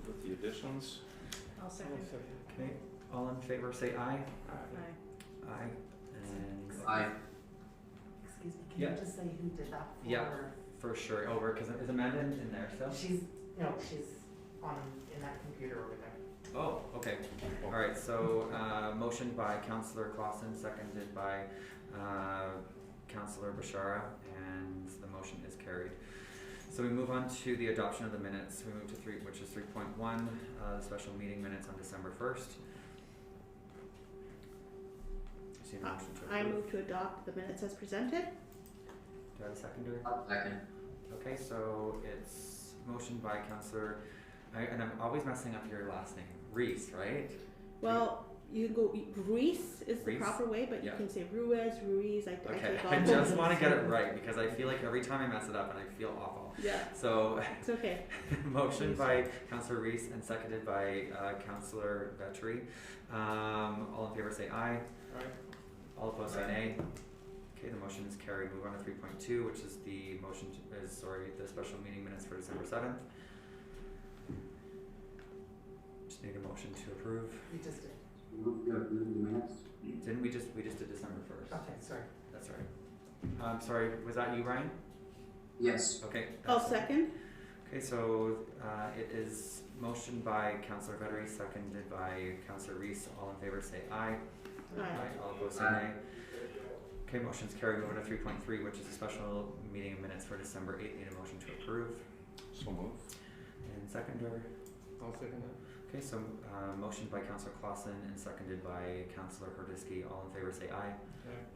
move with the additions. I'll second. Okay, all in favor say aye. Aye. Aye. And Aye. Excuse me, can Yeah. you just say who did that for? Yeah. For sure, over, because is Amanda in there still? She's on, in that computer over there. Oh, okay. All right, so motion by Councillor Clausen, seconded by Councillor Bashara, and the motion is carried. So we move on to the adoption of the minutes. We move to which is 3.1, the special meeting minutes on December 1st. I move to adopt the minutes as presented. Do I have a seconder? Second. Okay, so it's motion by Councillor, and I'm always messing up your last name, Reese, right? Well, you can go, Ruiz is the Reese? proper way, but Yeah. you can say Ruiz, Ruiz, I Okay, take all I those. just want to get it right because I feel like every time I mess it up and I feel awful. Yeah, So, it's okay. motion by Councillor Reese and seconded by Councillor Vetri. All in favor say aye. Aye. All opposed say nay. Okay, the motion is carried. Move on to 3.2, which is the the special meeting minutes for December 7th. Just need a motion to approve. You just did. Move to approve the minutes. Didn't we just did December 1st? Okay, sorry. That's right. Sorry, was that you, Ryan? Yes. Okay. I'll excellent. second. Okay, so it is motion by Councillor Vetri, seconded by Councillor Reese. All in favor say aye. Aye. All opposed say nay. Okay, motion's carried. Moving to 3.3, which is a special meeting minutes for December 8th. Need a motion to approve. So move. And seconder. I'll second that. Okay, so motion by Councillor Clausen and seconded by Councillor Hordisky. All in favor say aye.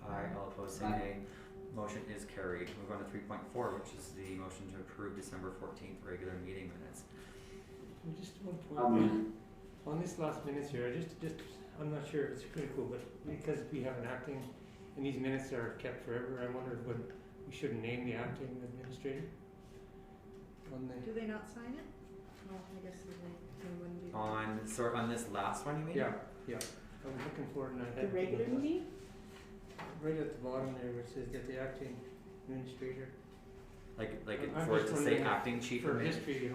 Aye. All opposed say nay. Motion is carried. Move on to 3.4, which is the motion to approve December 14th regular meeting minutes. Just one point on this last minutes here. I'm not sure if it's critical, but because we have an acting, and these minutes are kept forever, I wonder if we should name the acting administrator on the. Do they not sign it? No, I guess they wouldn't be. On this last one, you mean? Yeah. I was looking for it and I The had. regular meeting? Right at the bottom there, where it says that the acting administrator. Like I'm for it just to say wondering acting chief for of ma- history,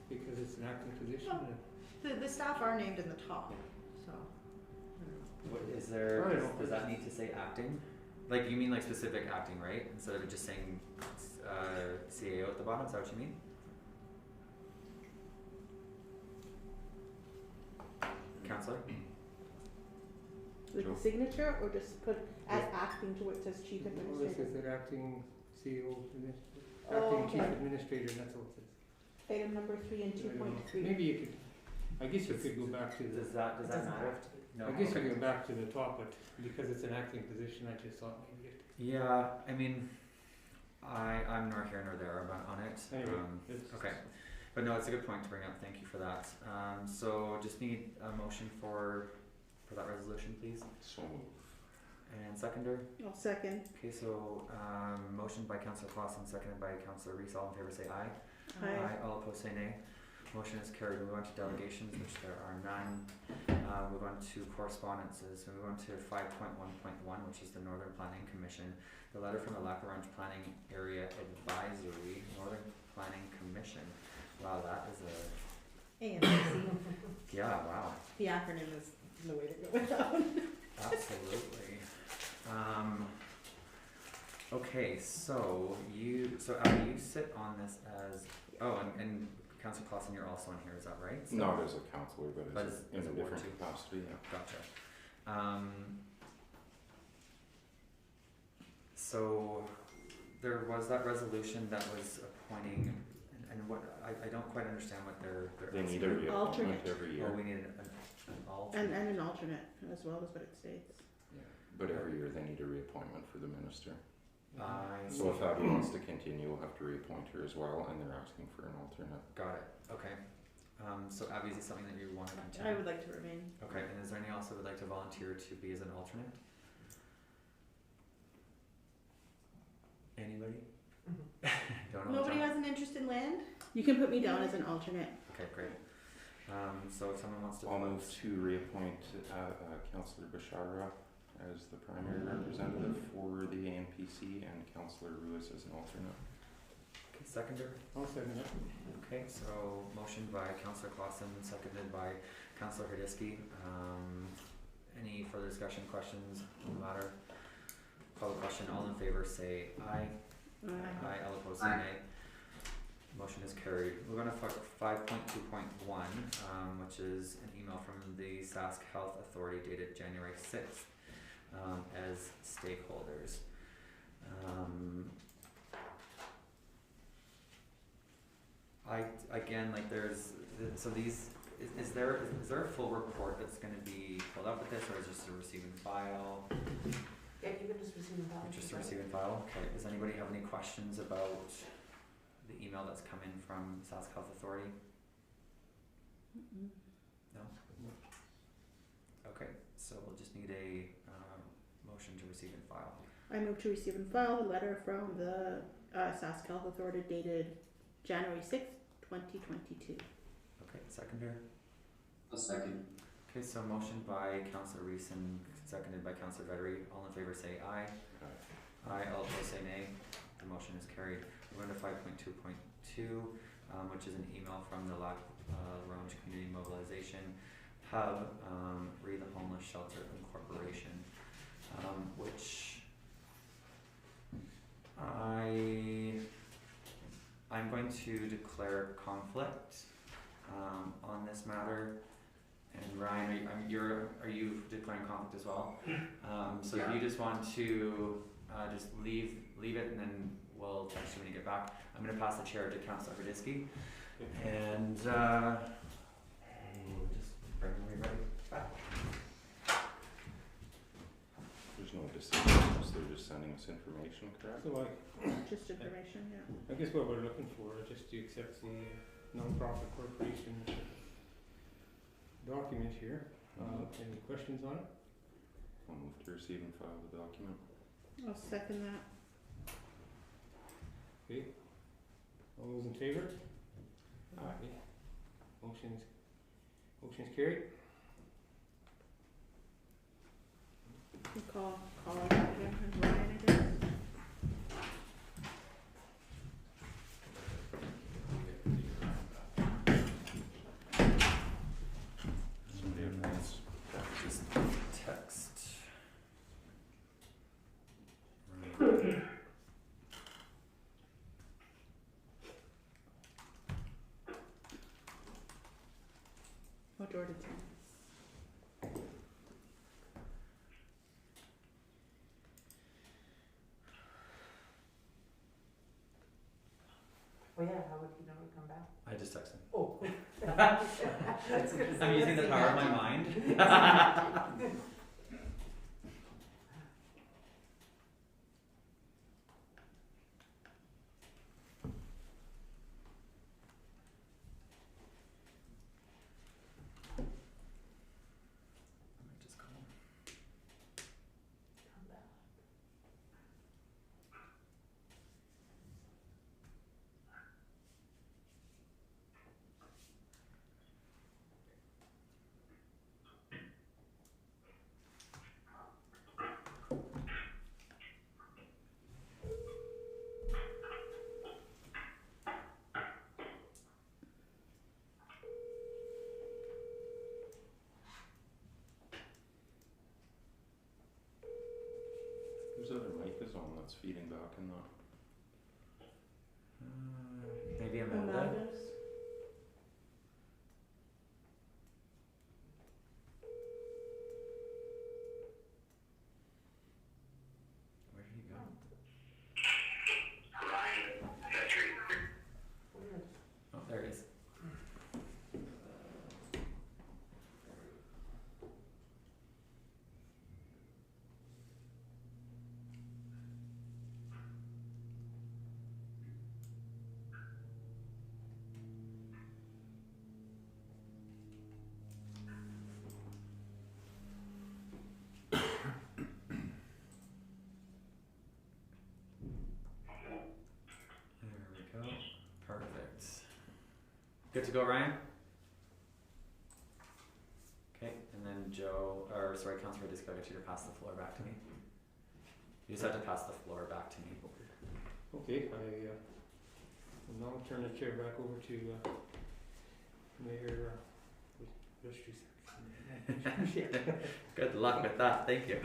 because it's an acting position. Oh. The staff are named in the top, so. What is there? I don't know. Does that need to say acting? Like you mean like specific acting, right? Instead of just saying CAO at the bottom. Is that what you mean? Councillor? With Joe? the signature, or just put as acting to where it says chief Well, this administrator? is that acting CEO, Oh, acting chief okay. administrator, and that's all it says. Item number 3 and I don't know. 2.3. Maybe you could, I guess you could go back to the, Does that matter? No. I guess you Okay. could go back to the top, but because it's an acting position, I just thought maybe it. Yeah, I mean, I'm nor here nor there on it. Anyway, it's. Okay, but no, it's a good point to bring up. Thank you for that. So just need a motion for that resolution, please. So move. And seconder. I'll second. Okay, so motion by Councillor Clausen, seconded by Councillor Reese. All in favor say aye. Aye. All opposed say nay. Motion is carried. We move on to delegations, which there are none. Move on to correspondences. We move on to 5.1.1, which is the Northern Planning Commission. The letter from the Lac Orange Planning Area Advisory, Northern Planning Commission. Wow, that is ANC. yeah, wow. The acronym is the way to go with that one. Absolutely. Okay, so Abby, you sit on this as and Councillor Clausen, you're also on here, is that right? So, Not as a councillor, but But as in as a a ward different too. capacity, yeah. Gotcha. So there was that resolution that was appointing, and what I don't quite understand what they're They need asking. a reappointment Alternate. every year. Oh, we need an alternate. And an alternate as well, is what it states. Yeah. But every year they need a reappointment for the minister. I So if Abby wants to continue, we'll have to reappoint her as well, and they're asking for an alternate. got it. Okay. So Abby, is this something that you want to continue? I would like to remain. Okay, and is there anyone else that would like to volunteer to be as an alternate? Anybody? Don't know. Nobody has an interest in land? You can put me down as an alternate. Okay, great. So if someone wants to. I'll move to reappoint Councillor Bashara as the primary representative for the ANPC and Councillor Ruiz as an alternate. seconder? I'll second it. Okay, so motion by Councillor Clausen, seconded by Councillor Hrdisky. Any further discussion, questions on the matter? Call the question, all in favor say aye. Aye, all opposed say Aye. nay. Motion is carried. We're gonna 5.2.1, which is an email from the Sask Health Authority dated January 6th, as stakeholders. Again, like so these, is there a full report that's gonna be pulled up with this, or is it just a receive and file? Yeah, you can just receive and file. Just a receive and file, okay. Does anybody have any questions about the email that's come in from Sask Health Authority? No? Okay, so we'll just need a motion to receive and file. I move to receive and file the letter from the Sask Health Authority dated January 6th, 2022. Okay, seconder? A second. Okay, so motion by Councillor Reese and seconded by Councillor Vettery. All in favor say aye. Aye, all opposed say nay. The motion is carried. We're going to 5.2.2, which is an email from the Lounge Community Mobilization Hub, re the Homeless Shelter Incorporation, which I'm going to declare conflict on this matter. And Ryan, are you declaring conflict as well? So if you just want to just leave it, and then we'll text you when you get back. I'm going to pass the chair to Councillor Hrdisky, and we'll just bring everybody back. There's no decision, so they're just sending us information, correct? So Just information, yeah. I guess what we're looking for is just to accept the non-profit corporation document here. Any questions on it? I'll move to receive and file the document. I'll second that. Okay. All those in favor? Aye. Motion's carried. You call it again and Ryan, I guess. Somebody advance. Just text. What door did you? Oh yeah, how would he know to come back? I just texted him. Oh. I'm using the power of my mind. I might just call him. Come back. Whose other mic is on that's feeding back in that? Maybe Amanda. Amanda's. Where did he go? Weird. Oh, there he is. There we go. Perfect. Good to go, Ryan? Okay, and then Councillor Hrdisky, I'll get you to pass the floor back to me. You just have to pass the floor back to me. Okay, And now I'll turn the chair back over to Mayor Good luck with that, thank you.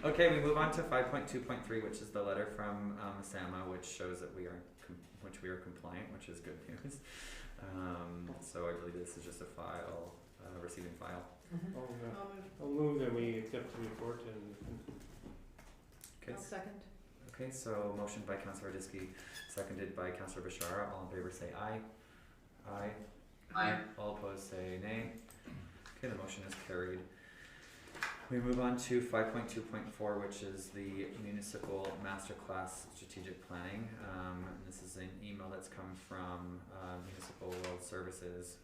Okay, we move on to 5.2.3, which is the letter from SAMA, which shows that we are compliant, which is good news. So I believe this is just a file, receiving file. I'll move that we accept the report and Okay, I'll second. okay, so motion by Councillor Diskey, seconded by Councillor Bashara. All in favor say aye. Aye. Aye. All opposed say nay. Okay, the motion is carried. We move on to 5.2.4, which is the Municipal Masterclass Strategic Planning. And this is an email that's come from Municipal World Services.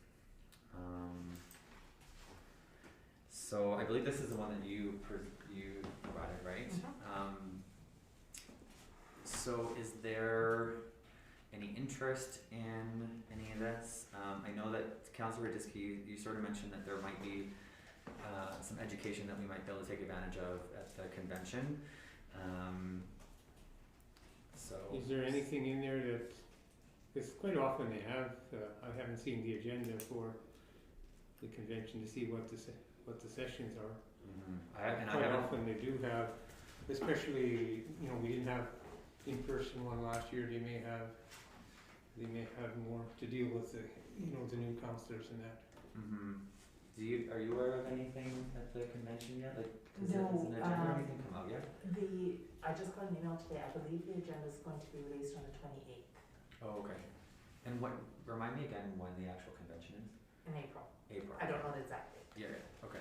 So I believe this is the one that you provided, right? So is there any interest in any of this? I know that Councillor Diskey, you sort of mentioned that there might be some education that we might be able to take advantage of at the convention. So is there anything in there that, because quite often they have, I haven't seen the agenda for the convention to see what the sessions are. Quite often they do have, especially, we didn't have in-person one last year. They may have more to deal with the new councillors and that. Are you aware of anything at the convention yet? Like, has an agenda or anything come out yet? I just got an email today, I believe the agenda is going to be released on the 28th Oh, okay. And remind me again when the actual convention is? in April. April. I don't know the exact date. Yeah, okay.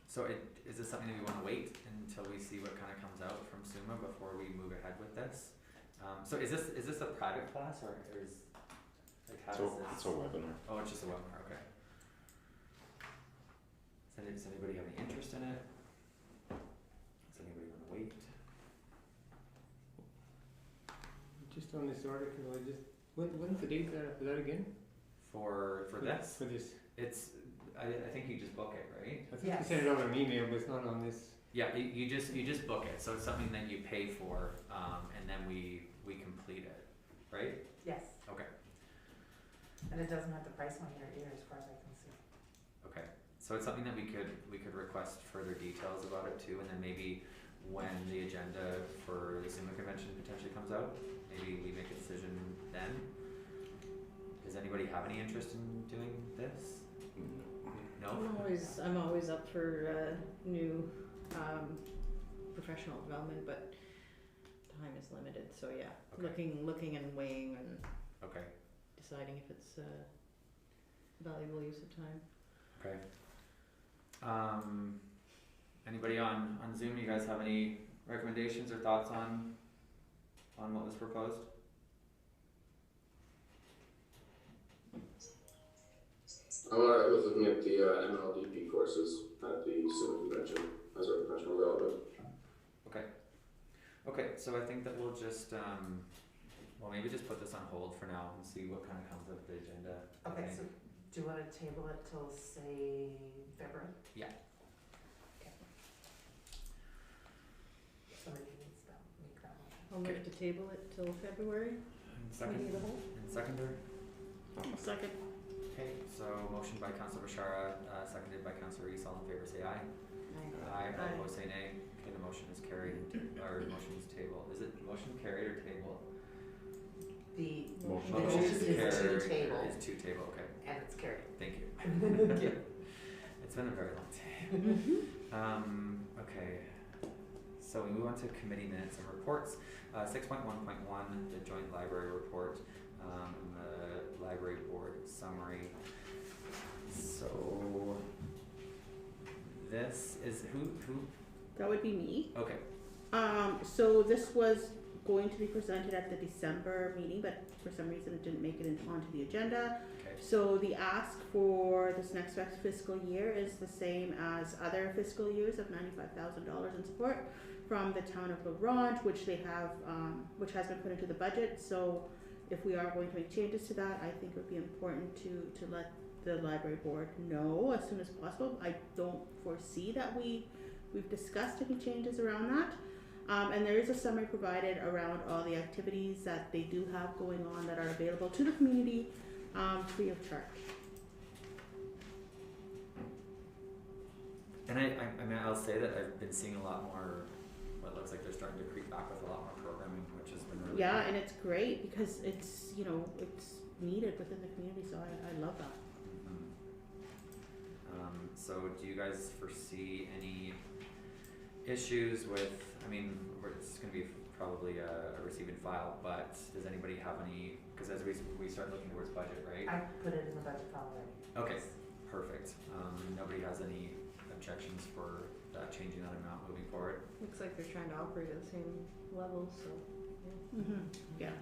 So is this something that we want to wait until we see what kind of comes out from SUMA before we move ahead with this? So is this a private class or is like how does this? It's a webinar. Oh, it's just a webinar. Okay. Does anybody have any interest in it? Does anybody want to wait? Just on this article, when's the date for that again? For this? For this. It's I think you just book it, right? I think you sent it out on email, but it's not on this. Yeah, you just book it. So it's something that you pay for, and then we complete it, right? Yes. Okay. And it doesn't have the price on here either, as far as I can see. Okay. So it's something that we could request further details about it too, and then maybe when the agenda for the SUMA convention potentially comes out, maybe we make a decision then. Does anybody have any interest in doing this? No. I'm always up for new professional development, but time is limited. So yeah, Okay. looking and weighing and Okay. deciding if it's valuable use of time. Okay. Anybody on Zoom? You guys have any recommendations or thoughts on what was proposed? I was looking at the MLDP courses at the SUMA convention as a professional development. Okay, so I think that we'll just maybe just put this on hold for now and see what kind of comes of the agenda. Okay, so do you want to table it till, say, February? Yeah. Okay. Somebody needs to make that motion. I'll move to table it till February. Meeting of the whole. And seconder. I'll second. Okay, so motion by Councillor Bashara, seconded by Councillor Reese. All in favor say aye. Aye. All opposed say nay. Okay, the motion is carried. Or motion is tabled. Is it motion carried or tabled? The Motion motion is carried. to table, Is to table. Okay, and it's carried. thank you. It's been a very long day. Okay, so we move on to committee minutes and reports. 6.1.1, the joint library report, and the library board summary. So this is who? That would be me. Okay. So this was going to be presented at the December meeting, but for some reason it didn't make it onto the agenda. Okay. So the ask for this next fiscal year is the same as other fiscal years of $95,000 in support from the town of La Ronge, which they have, which has been put into the budget. So if we are going to make changes to that, I think it would be important to let the library board know as soon as possible. I don't foresee that we've discussed any changes around that. And there is a summary provided around all the activities that they do have going on that are available to the community, free of charge. And I mean, I'll say that I've been seeing a lot more, what looks like they're starting to creep back with a lot more programming, which has been really Yeah, good. and it's great because it's, you know, it's needed within the community, so I love that. Mhm. So do you guys foresee any issues with, I mean, it's gonna be probably a receive and file, but does anybody have any, cause as we start looking towards budget, right? I put it in the budget file already. Okay, perfect. Nobody has any objections for that, changing that amount moving forward? Looks like they're trying to operate at the same level, so, yeah. Yeah.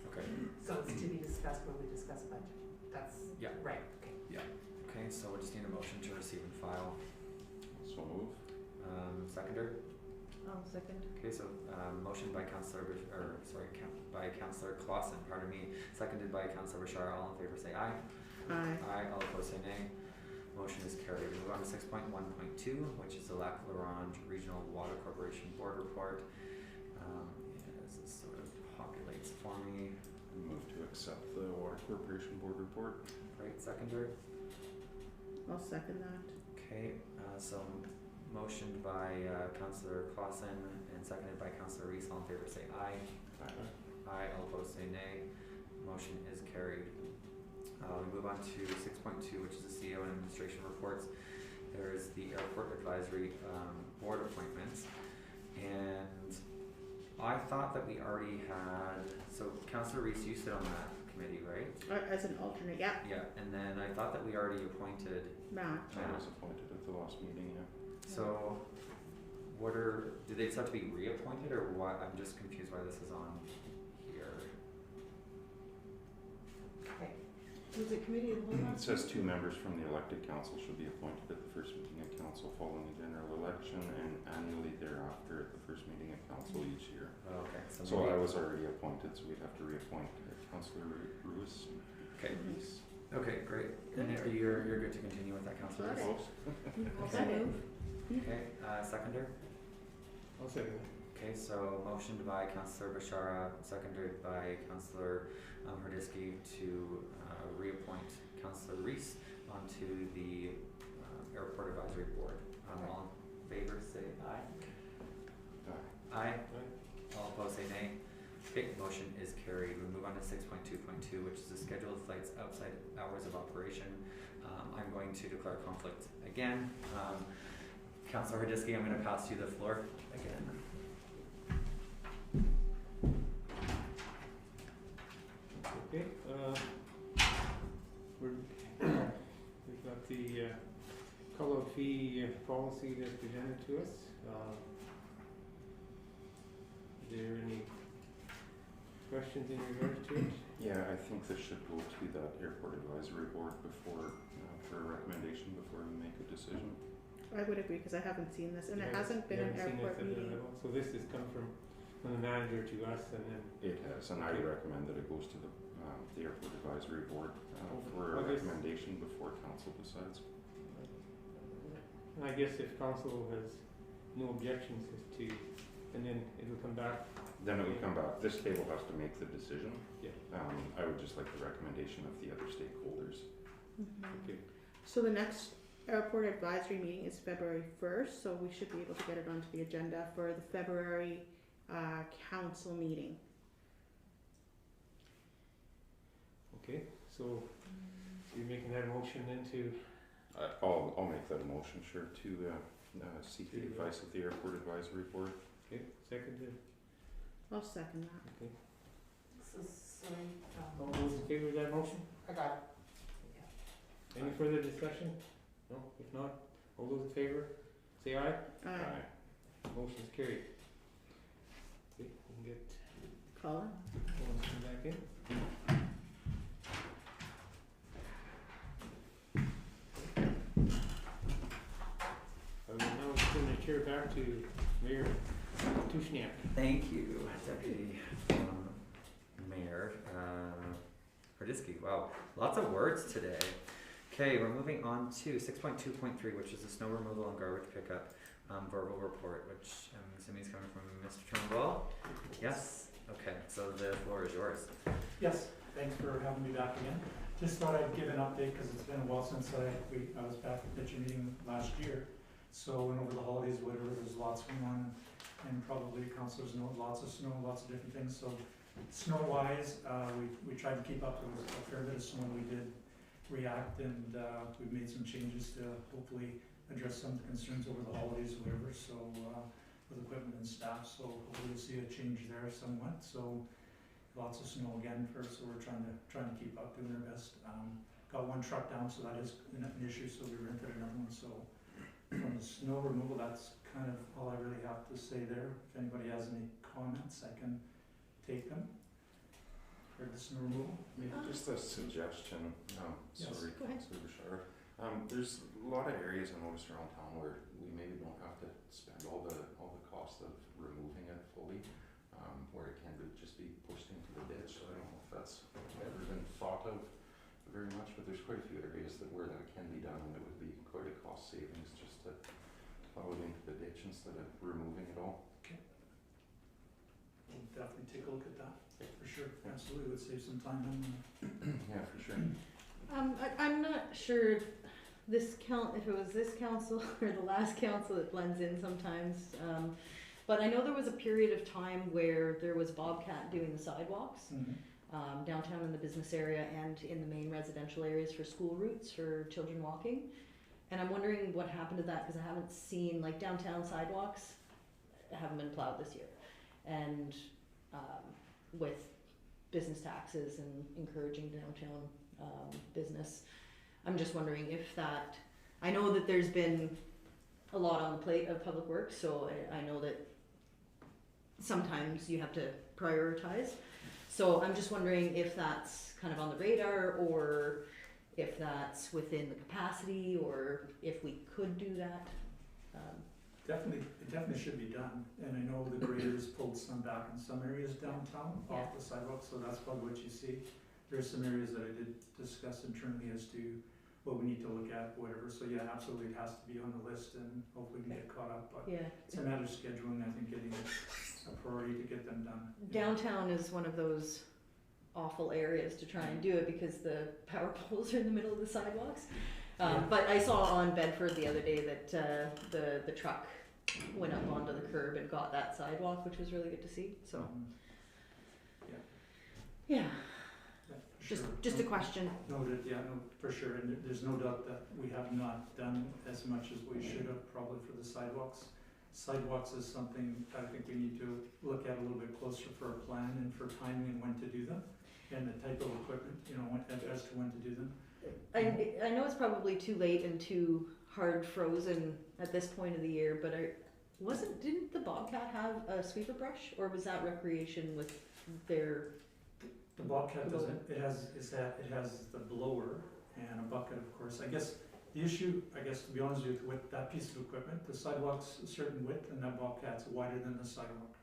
Okay. So it's to be discussed when we discuss budget. That's Yeah. right, okay. Okay, so we just need a motion to receive and file. So move. Seconder? I'll second. Okay, so, motion by by Councillor Clausen, pardon me, seconded by Councillor Bashar. All in favor say aye. Aye. Aye, all opposed say nay. Motion is carried. We move on to 6.1.2, which is the Lac La Ronge Regional Water Corporation Board Report. As this sort of populates for me, Move to accept the Water Corporation Board report. right, seconder? I'll second that. Okay, so motioned by Councillor Clausen and seconded by Councillor Reese. All in favor say aye. Aye. Aye, all opposed say nay. Motion is carried. We move on to 6.2, which is the CEO and administration reports. There is the airport advisory board appointments, and I thought that we already had. So Councillor Reese, you sit on that committee, right? As an alternate, yeah, Yeah, and then I thought that we already appointed. Matt. I was appointed at the last meeting, yeah. So, do they just have to be reappointed, or what? I'm just confused why this is on here. Okay, Was it committee of the whole? It says 2 members from the elected council should be appointed at the first meeting of council following the general election and annually thereafter at the first meeting of council each year. Oh, okay, So maybe- I was already appointed, so we'd have to reappoint Councillor Ruiz. Okay. Reese. Okay, great. And you're good to continue with that, Councillor? Got it. Reese? I'll second. Okay, seconder? I'll second that. Okay, so motioned by Councillor Bashara, seconded by Councillor Hrdisky to reappoint Councillor Reese onto the Airport Advisory Board. All in favor say aye. Aye. All opposed say nay. Okay, motion is carried. We move on to 6.2.2, which is the schedule of flights outside hours of operation. I'm going to declare conflict again. Councillor Hrdisky, I'm going to pass you the floor again. Okay, we've got the call-out fee policy that's presented to us. Is there any questions in regards to it? Yeah, I think this should go to that airport advisory board before, for a recommendation before we make a decision. I would agree, because I haven't seen this, and You it haven't- hasn't been you an haven't seen it airport at the meeting. level? So this has come from the manager to us and then, It has, and I Okay. recommend that it goes to the airport advisory board for a I guess- recommendation before council decides. and I guess if council has no objections as to, and then it'll come back. Then it would come back, this table has to make the decision. Yeah. I would just like the recommendation of the other stakeholders. Okay. So the next airport advisory meeting is February 1st, so we should be able to get it onto the agenda for the February council meeting. Okay, so you're making that motion then to, I'll make that a motion, sure, to seek the advice of the airport advisory board. okay, seconded, I'll second that. okay. so, sorry, All those in favor of that motion? I got it. Any further discussion? No, if not, all those in favor, say aye. Motion's carried. Okay, we can get, Colin? Colin to come back in. I will now turn the chair back to Mayor Tushniak. Thank you, Deputy Mayor Hrdisky. Wow, lots of words today. Okay, we're moving on to 6.2.3, which is the snow removal and garbage pickup. verbal report, which I'm assuming is coming from Mr. Turnbull. Yes? Okay, so the floor is yours. Yes, thanks for having me back again. Just thought I'd give an update because it's been a while since I was back at your meeting last year. So, and over the holidays, whatever, there's lots going on, and probably councilors know lots of snow, lots of different things. So, snow-wise, we tried to keep up. There was a fair bit of snow. We did react, and we've made some changes to hopefully address some of the concerns over the holidays or whatever. So, with equipment and staff, so hopefully we'll see a change there somewhat. So, lots of snow again so we're trying to keep up, doing our best. Got one truck down, so that is an issue, so we rented another one. So from the snow removal, that's kind of all I really have to say there. If anybody has any comments, I can take them for the snow removal. Maybe just a suggestion, Yes. sorry, Go ahead. Councilor Bouchard. There's a lot of areas I noticed around town where we maybe don't have to spend all the cost of removing it fully, where it can just be pushed into the ditch. So I don't know if that's ever been thought of very much, but there's quite a few areas where that can be done, and it would be quite a cost savings just to plow it into the ditch instead of removing it all. We'll definitely take a look at that, for sure. Yeah. Absolutely, would save some time on Yeah, for sure. I'm not sure if it was this council or the last council, it blends in sometimes. But I know there was a period of time where there was Bobcat doing the sidewalks downtown in the business area and in the main residential areas for school routes for children walking. And I'm wondering what happened to that because I haven't seen, like, downtown sidewalks haven't been plowed this year. And with business taxes and encouraging downtown business, I'm just wondering if that, I know that there's been a lot on the plate of public works, so I know that sometimes you have to prioritize. So I'm just wondering if that's kind of on the radar, or if that's within the capacity, or if we could do that. It definitely should be done, and I know the graders pulled some back in some areas downtown off the sidewalk, so that's probably what you see. There's some areas that I did discuss internally as to what we need to look at, whatever, so yeah, absolutely it has to be on the list, and hopefully we can get caught up, but Yeah. it's a matter of scheduling, I think, getting a priority to get them done. Downtown is one of those awful areas to try and do it because the power poles are in the middle of the sidewalks. But I saw on Bedford the other day that the truck went up onto the curb and got that sidewalk, which was really good to see. So yeah, Sure. just a question. Noted, yeah, no, for sure, and there's no doubt that we have not done as much as we should have probably for the sidewalks. Sidewalks is something I think we need to look at a little bit closer for a plan and for timing and when to do them, and the type of equipment, as to when to do them. I know it's probably too late and too hard frozen at this point of the year, but didn't the Bobcat have a sweeper brush, or was that recreation with their? The Bobcat doesn't, it has the blower and a bucket, of course. I guess the issue, to be honest with that piece of equipment, the sidewalk's a certain width and that Bobcat's wider than the sidewalk.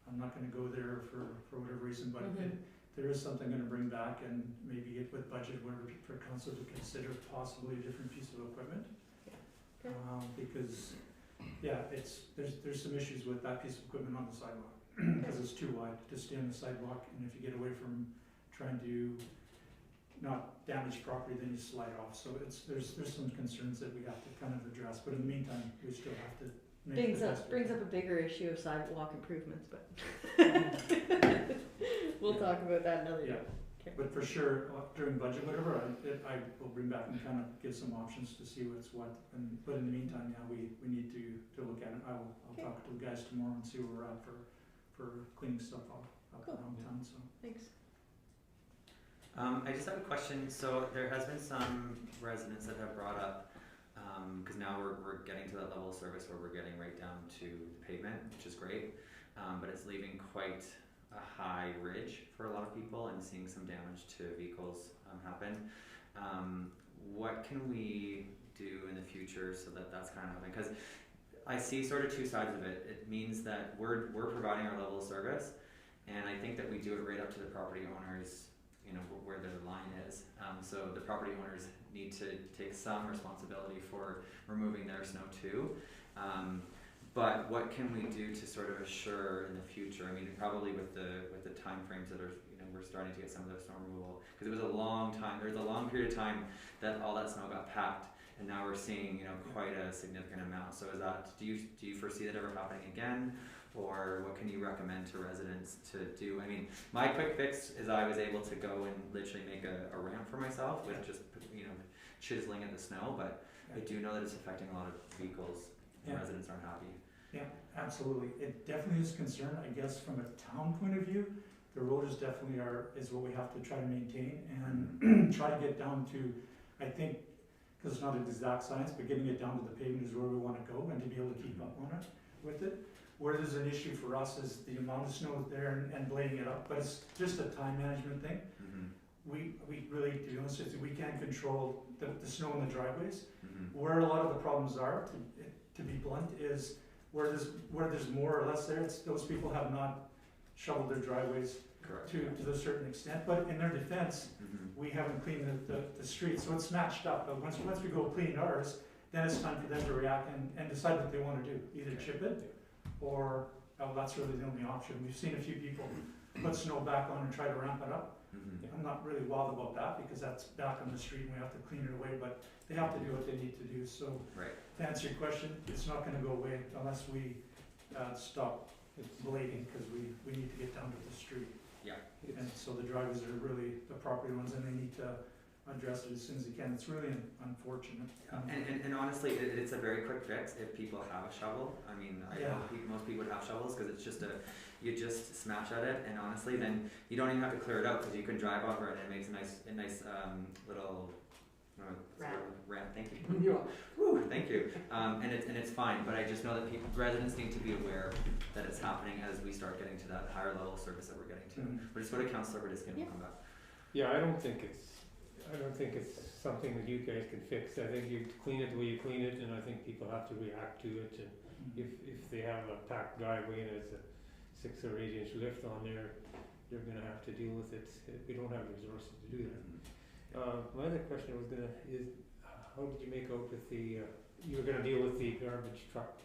I'm not gonna go there for whatever reason, but there is something I'm gonna bring back, and maybe with budget, whatever, for council to consider possibly a different piece of equipment. Okay. Because, there's some issues with that piece of equipment on the sidewalk, because it's too wide to stay on the sidewalk, and if you get away from trying to not damage property, then you slide off. So there's some concerns that we have to kind of address, but in the meantime, we still have to make the best. Brings up a bigger issue of sidewalk improvements, but we'll talk about that another day. Okay. But for sure, during budget, whatever, I will bring back and kind of give some options to see what's what. But in the meantime, we need to look at it. I'll talk to the guys tomorrow and see where we're at for cleaning stuff up around town. So Thanks. I just have a question. So there has been some residents that have brought up, because now we're getting to that level of service where we're getting right down to the pavement, which is great, but it's leaving quite a high ridge for a lot of people and seeing some damage to vehicles happen. What can we do in the future so that that's kind of happening? Because I see sort of two sides of it. It means that we're providing our level of service, and I think that we do it right up to the property owners, where their line is. So the property owners need to take some responsibility for removing their snow too. But what can we do to sort of assure in the future? I mean, probably with the time frames that are, we're starting to get some of the snow removal, because it was a long time. There was a long period of time that all that snow got packed, and now we're seeing, quite a significant amount. So is that, do you foresee that ever happening again, or what can you recommend to residents to do? I mean, my quick fix is I was able to go and literally make a ramp for myself with just chiseling at the snow, but I do know that it's affecting a lot of vehicles, and residents aren't happy. Yeah, absolutely. It definitely is a concern, I guess, from a town point of view. The road is definitely is what we have to try to maintain and try to get down to, I think, because it's not an exact science, but getting it down to the pavement is where we want to go, and to be able to keep up on it with it. Where there's an issue for us is the amount of snow there and blading it up, but it's just a time management thing. We really, to be honest with you, we can't control the snow in the driveways. Where a lot of the problems are, to be blunt, is where there's more or less there, it's those people have not shoveled their driveways to a certain extent. But in their defense, we haven't cleaned the streets, so it's matched up. But once we go clean ours, then it's time for them to react and decide what they want to do. Either chip it, or that's really the only option. We've seen a few people put snow back on and try to ramp it up. I'm not really wild about that because that's back on the street and we have to clean it away, but they have to do what they need to do. So to answer your question, it's not going to go away unless we stop blading, because we need to get down to the street. And so the drivers are really the property ones, and they need to address it as soon as they can. It's really unfortunate. And honestly, it's a very quick fix if people have a shovel. I mean, I know most people would have shovels, because it's just you just smash at it, and honestly, then you don't even have to clear it out, because you can drive over it and it makes a nice little ramp. Thank you. Woo, thank you. And it's fine, but I just know that residents need to be aware that it's happening as we start getting to that higher level service that we're getting to. We'll just go to Councillor Verdiskin and come back. Yeah, I don't think it's something that you guys can fix. I think you clean it the way you clean it, and I think people have to react to it. And if they have a packed driveway and it's a 6 or 8 inch lift on there, they're going to have to deal with it. We don't have the resources to do that. My other question is how did you make out with the you were going to deal with the garbage truck?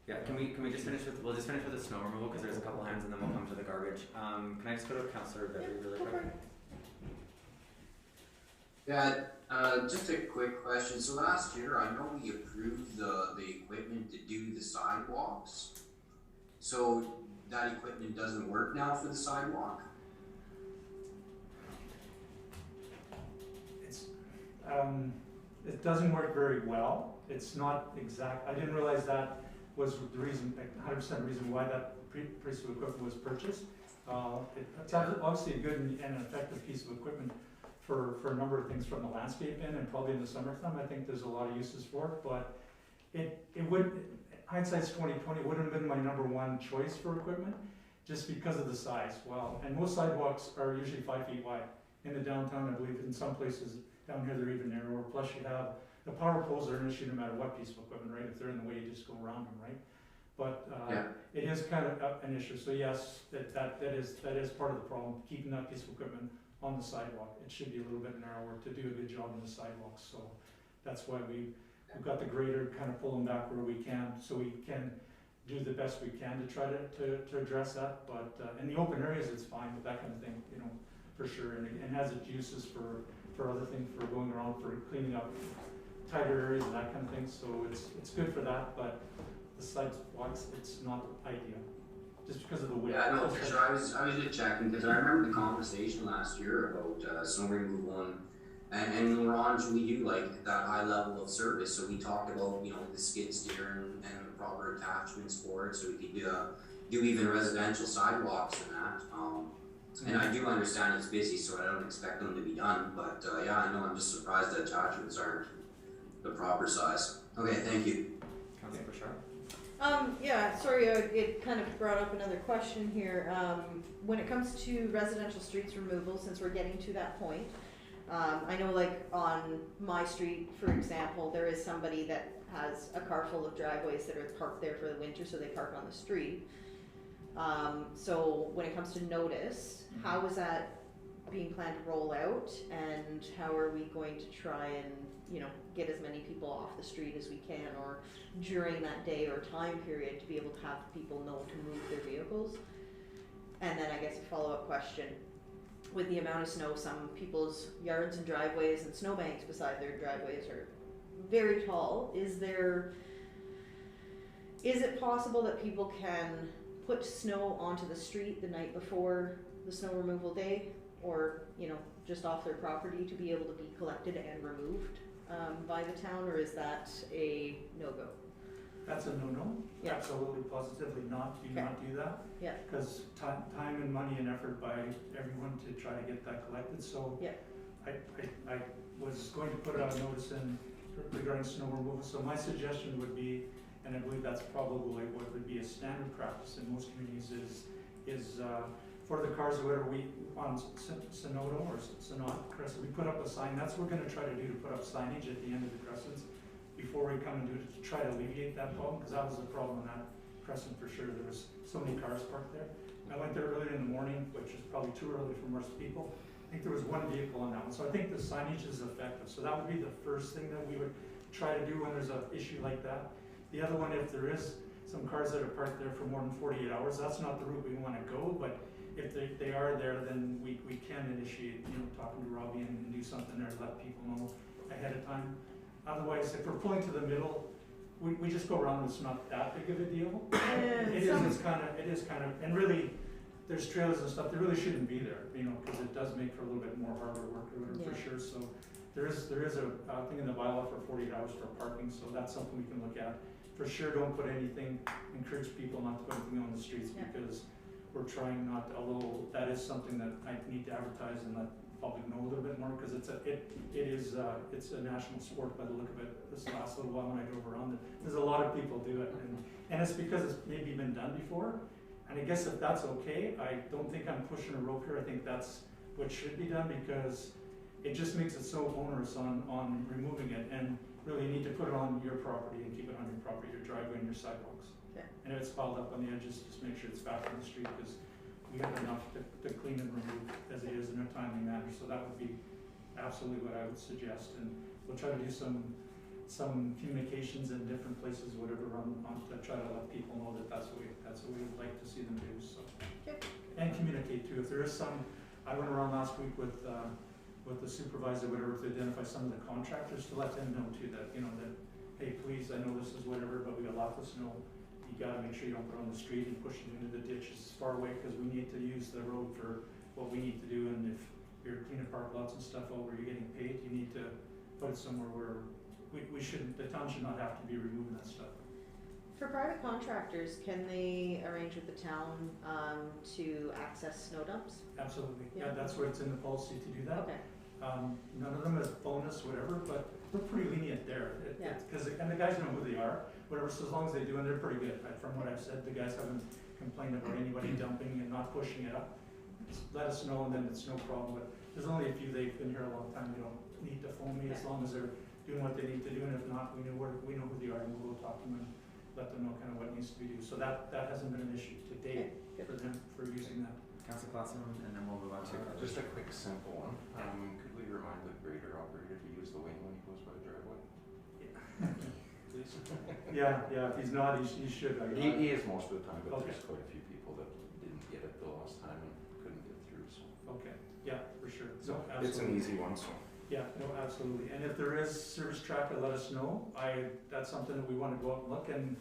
Yeah, can we just finish with, we'll just finish with the snow removal, because there's a couple hands, and then we'll come to the garbage. Can I just go to Councillor Bevy really quick? Yeah, just a quick question. So last year, I know we approved the equipment to do the sidewalks. So that equipment doesn't work now for the sidewalk? It doesn't work very well. It's not exact. I didn't realize that was the reason, 100% reason why that piece of equipment was purchased. It's obviously a good and effective piece of equipment for a number of things, from the landscape and probably in the summertime. I think there's a lot of uses for it, but it would, hindsight's 2020, wouldn't have been my #1 choice for equipment, just because of the size. And most sidewalks are usually 5 feet wide. In the downtown, I believe in some places down here they're even narrower. Plus you have, the power poles are an issue no matter what piece of equipment, right? If they're in the way, you just go around them, right? But it is kind of an issue. So yes, that is part of the problem, keeping that piece of equipment on the sidewalk. It should be a little bit narrower to do a good job on the sidewalks. So that's why we've got the grader kind of pulling back where we can, so we can do the best we can to try to address that. But in the open areas, it's fine with that kind of thing, for sure. And it has its uses for other things, for going around, for cleaning up tighter areas and that kind of thing. So it's good for that, but the sidewalks, it's not ideal, just because of the width. Yeah, no, for sure. I was just checking, because I remember the conversation last year about snow removal, and in Orange we do like that high level of service. So we talked about the skid steer and the proper attachments for it, so we could do even residential sidewalks and that. And I do understand it's busy, so I don't expect them to be done. But yeah, I know, I'm just surprised that attachments aren't the proper size. Okay, thank you. Councillor Bouchard? Yeah, sorry, it kind of brought up another question here. When it comes to residential streets removal, since we're getting to that point, I know like on my street, for example, there is somebody that has a car full of driveways that are parked there for the winter, so they park on the street. So when it comes to notice, how is that being planned to roll out, and how are we going to try and, you know, get as many people off the street as we can, or during that day or time period to be able to have people know to move their vehicles. And then I guess a follow-up question, with the amount of snow, some people's yards and driveways and snowbanks beside their driveways are very tall. Is it possible that people can put snow onto the street the night before the snow removal day, or, you know, just off their property to be able to be collected and removed by the town, or is that a no-go? That's a no-no. Yeah. Absolutely, positively not. Do Okay. not do that. Yeah. Because time and money and effort by everyone to try to get that collected. So Yeah. I was going to put out a notice in regarding snow removal. So my suggestion would be, and I believe that's probably what would be a standard practice in most communities, is for the cars or whatever, we on Sonoto or Sonot Crescent, we put up a sign. That's what we're going to try to do, to put up signage at the end of the crescents before we come and do it, to try to alleviate that problem, because that was a problem on that crescent for sure. There was so many cars parked there. I went there earlier in the morning, which is probably too early for most people. I think there was one vehicle on that one, so I think the signage is effective. So that would be the first thing that we would try to do when there's an issue like that. The other one, if there is some cars that are parked there for more than 48 hours, that's not the route we want to go, but if they are there, then we can initiate, you know, talking to Robbie and do something there to let people know ahead of time. Otherwise, if we're pulling to the middle, we just go around, it's not that big of a deal. It is kind of, and really, there's trails and stuff, they really shouldn't be there, you know, because it does make for a little bit more harder work or whatever, for sure. So there is a thing in the bylaw for 48 hours for parking, so that's something we can look at. For sure, don't put anything, encourage people not to put anything on the streets, because we're trying not to, although that is something that I need to advertise and let the public know a little bit more, because it's a national sport by the look of it. This last little while when I drove around, there's a lot of people do it, and it's because it's maybe been done before. And I guess if that's okay, I don't think I'm pushing a rope here. I think that's what should be done, because it just makes it so onerous on removing it, and really you need to put it on your property and keep it on your property, your driveway and your sidewalks. Yeah. And if it's piled up on the edges, just make sure it's back on the street, because we have enough to clean and remove as it is in a timely manner. So that would be absolutely what I would suggest, and we'll try to do some communications in different places, whatever, on to try to let people know that that's what we would like to see them do. So, and communicate too. If there is some, I went around last week with the supervisor, whatever, to identify some of the contractors, to let them know too that, you know, that, hey, please, I know this is whatever, but we got lots of snow. You got to make sure you don't put it on the street and push it into the ditches far away, because we need to use the road for what we need to do. And if you're cleaning park lots and stuff out where you're getting paid, you need to put it somewhere where we shouldn't, the town should not have to be removing that stuff. For private contractors, can they arrange with the town to access snow dumps? Absolutely. Yeah. Yeah, that's where it's in the policy to do that. Okay. None of them is bonus, whatever, but we're pretty lenient there. And the guys know who they are, whatever, so as long as they do, and they're pretty good. From what I've said, the guys haven't complained about anybody dumping and not pushing it up. Just let us know, and then it's no problem. But there's only a few, they've been here a long time, they don't need to phone me, as long as they're doing what they need to do, and if not, we know who they are, and we'll talk to them and let them know kind of what needs to be done. So that hasn't been an issue to date for them, for using that. Councilor Clausen, and then we'll move on to Just a quick simple one. Could we remind the grader operator to use the wing when he goes by the driveway? Please? Yeah, if he's not, he should. He is most of the time, but Okay. there's quite a few people that didn't get it the last time and couldn't get through, so. Okay, yeah, for sure. So No, it's an absolutely. easy one, so. Yeah, no, absolutely. And if there is service traffic, let us know. That's something that we want to go out and look, and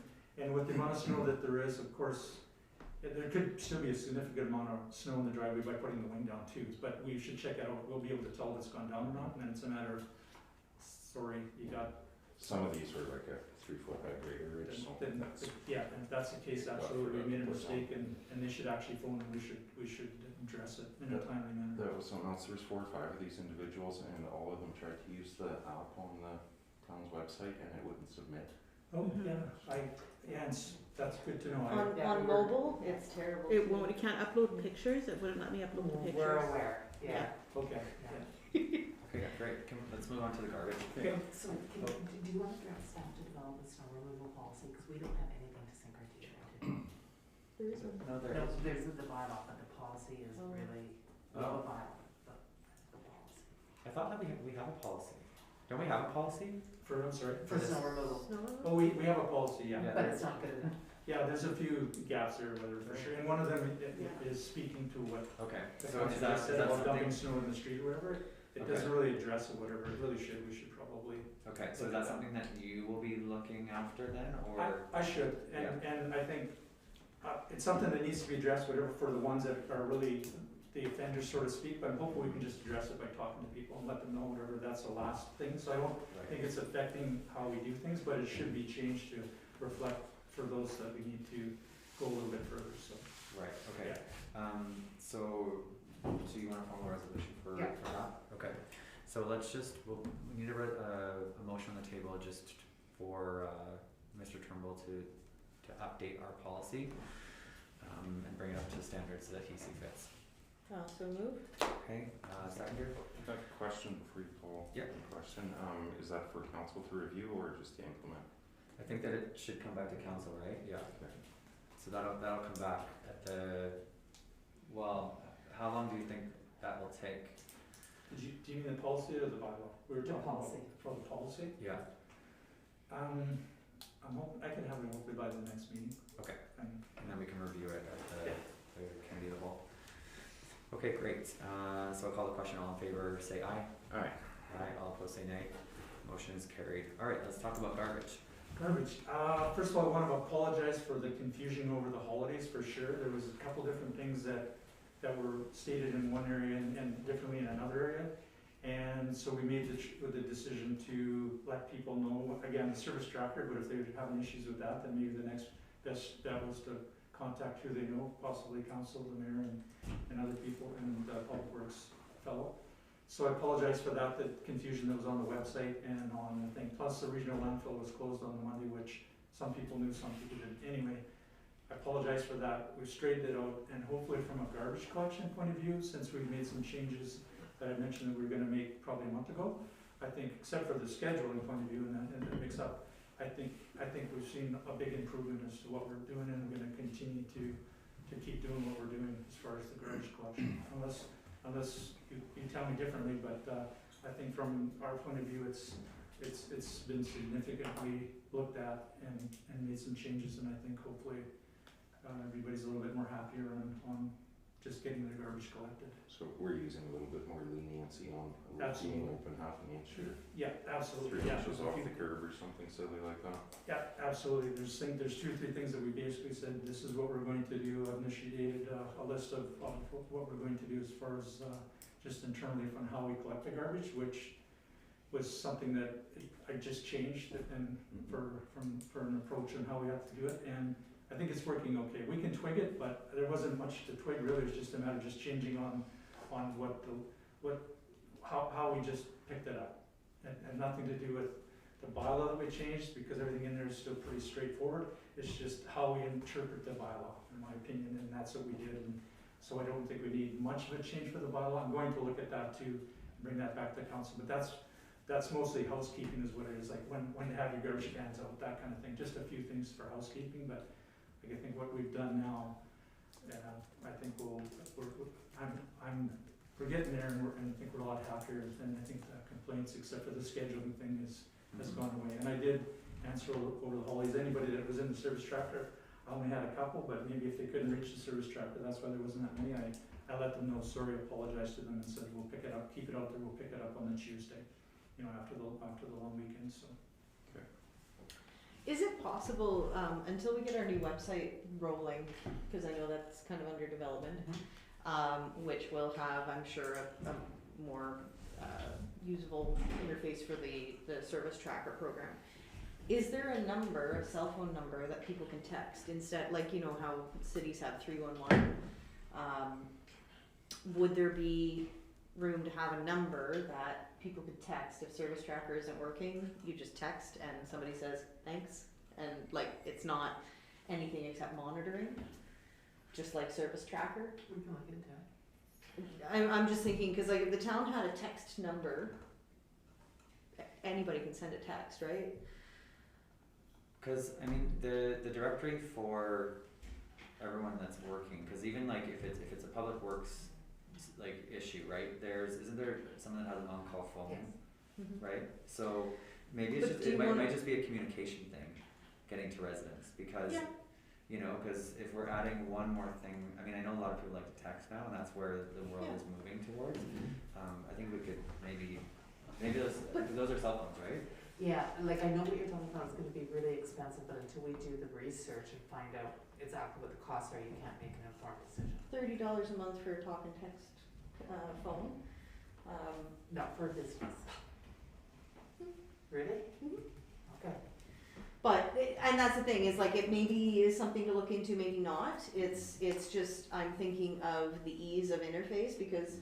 with the amount of snow that there is, of course, there could still be a significant amount of snow in the driveway by putting the wing down too, but we should check it out. We'll be able to tell if it's gone down or not, and then it's a matter of, sorry, you got. Some of these were like a 3-foot high grader ridge, so that's. Yeah, and if that's the case, absolutely, we made a mistake, and they should actually phone, and we should address it in a timely manner. That was something else. There's 4 or 5 of these individuals, and all of them tried to use the app on the town's website, and it wouldn't submit. Oh, yeah, that's good to know. On mobile, it's terrible. It won't, it can't upload pictures, it wouldn't let me upload the pictures. We're aware, yeah. Okay, Okay, great. Let's move on to the garbage. Okay. So, do you want to direct staff to develop a snow removal policy, because we don't have anything to sink our teeth into. There is one. No, there No, is. there's the bylaw, but the policy is Oh. really, Oh. the bylaw, but I thought that we have a policy. Don't we have a policy? For, I'm sorry? For snow removal, Snow removal? Oh, we have a policy, yeah. Yeah. but it's not good enough. Yeah, there's a few gaps there, whether for sure, and one of them Yeah. is speaking to what Okay, the so council is that, just is said that about dumping something, snow in the street or whatever. It Okay. doesn't really address it, whatever, it really should, we should probably. okay, so is Look that at that. something that you will be looking after then, or? I should, and I think, it's something that needs to be addressed, whatever, for the ones that are really the offenders, so to speak, but hopefully we can just address it by talking to people and let them know whatever, that's the last thing, so I don't think it's affecting how we do things, but it should be changed to reflect for those that we need to go a little bit further, so. Right, okay. So you want a formal resolution for Yeah. that? Okay, so let's just, we need a motion on the table just for, Mr. Turnbull to update our policy, and bring it up to standards that he sees fits. So moved. Okay, seconder? A question before you call. Yep. the question, is that for council to review or just to implement? I think that it should come back to council, right? Yeah. Okay. So that'll come back at the, well, how long do you think that will take? Do you mean the policy or the bylaw? We were The talking about, policy. for the policy? Yeah. I can have it hopefully by the next meeting. Okay. And And then we can review it at the committee level. Okay, great. So I'll call the question. All in favor, say aye. Aye. Aye. All opposed, say nay. Motion is carried. All right, let's talk about garbage. Garbage. First of all, I want to apologize for the confusion over the holidays, for sure. There was a couple different things that were stated in one area and differently in another area. And so we made the decision to let people know, again, the service tracker, but if they're having issues with that, then maybe the next best bet was to contact who they know, possibly council, the mayor, and other people, and the public works fellow. So I apologize for that, the confusion that was on the website and on the thing. Plus, the regional landfill was closed on the Monday, which some people knew, some people didn't. Anyway, I apologize for that. We've straightened it out, and hopefully from a garbage collection point of view, since we've made some changes that I mentioned that we were gonna make probably a month ago, I think, except for the scheduling point of view and the mix up, I think we've seen a big improvement as to what we're doing, and we're gonna continue to keep doing what we're doing as far as the garbage collection, unless you tell me differently, but I think from our point of view, it's been significantly looked at and made some changes, and I think hopefully everybody's a little bit more happier on just getting their garbage collected. So we're using a little bit more leniency on being Absolutely. open half an inch or Yeah, absolutely, 3 yeah. inches off the curb or something silly like that. Yeah, absolutely. There's 2 or 3 things that we basically said, this is what we're going to do. I've initiated a list of what we're going to do as far as just internally from how we collect the garbage, which was something that I just changed and for an approach on how we have to do it. And I think it's working okay. We can twig it, but there wasn't much to twig really. It was just a matter of just changing on how we just picked it up. And nothing to do with the bylaw that we changed, because everything in there is still pretty straightforward. It's just how we interpret the bylaw, in my opinion, and that's what we did. And so I don't think we need much of a change for the bylaw. I'm going to look at that too, and bring that back to council. But that's mostly housekeeping is what it is, like when to have your garbage cans out, that kind of thing. Just a few things for housekeeping, but like I think what we've done now, I think we're getting there, and I think we're a lot happier. And I think the complaints, except for the scheduling thing, has gone away. And I did answer over the holidays, anybody that was in the service tracker, I only had a couple, but maybe if they couldn't reach the service tracker, that's why there wasn't that many. I let them know, sorry, apologized to them, and said we'll pick it up, keep it out there, we'll pick it up on the Tuesday, after the long weekend. So. Is it possible, until we get our new website rolling, because I know that's kind of under development, which will have, I'm sure, a more usable interface for the service tracker program. Is there a number, a cell phone number that people can text instead, like how cities have 311? Would there be room to have a number that people could text if service tracker isn't working? You just text and somebody says thanks, and it's not anything except monitoring, just like service tracker. We can look into it. I'm just thinking, because if the town had a text number, anybody can send a text, right? Because the directory for everyone that's working, because even if it's a public works like issue, right? Isn't there someone that has an on-call phone, Yes. Mhm. right? So maybe it's But just, do you might wanna- just be a communication thing, getting to residents, because, Yeah. you know, cause if we're adding one more thing, I mean, I know a lot of people like to text now, and that's where the world Yeah. is moving towards. I think we could maybe those are cell phones, right? Yeah, like I know what you're talking about, it's gonna be really expensive, but until we do the research and find out exactly what the costs are, you can't make an informed decision. $30 a month for a talk and text phone. Not for business. Really? Mhm. Okay. But and that's the thing, is like it maybe is something to look into, maybe not. It's just I'm thinking of the ease of interface, because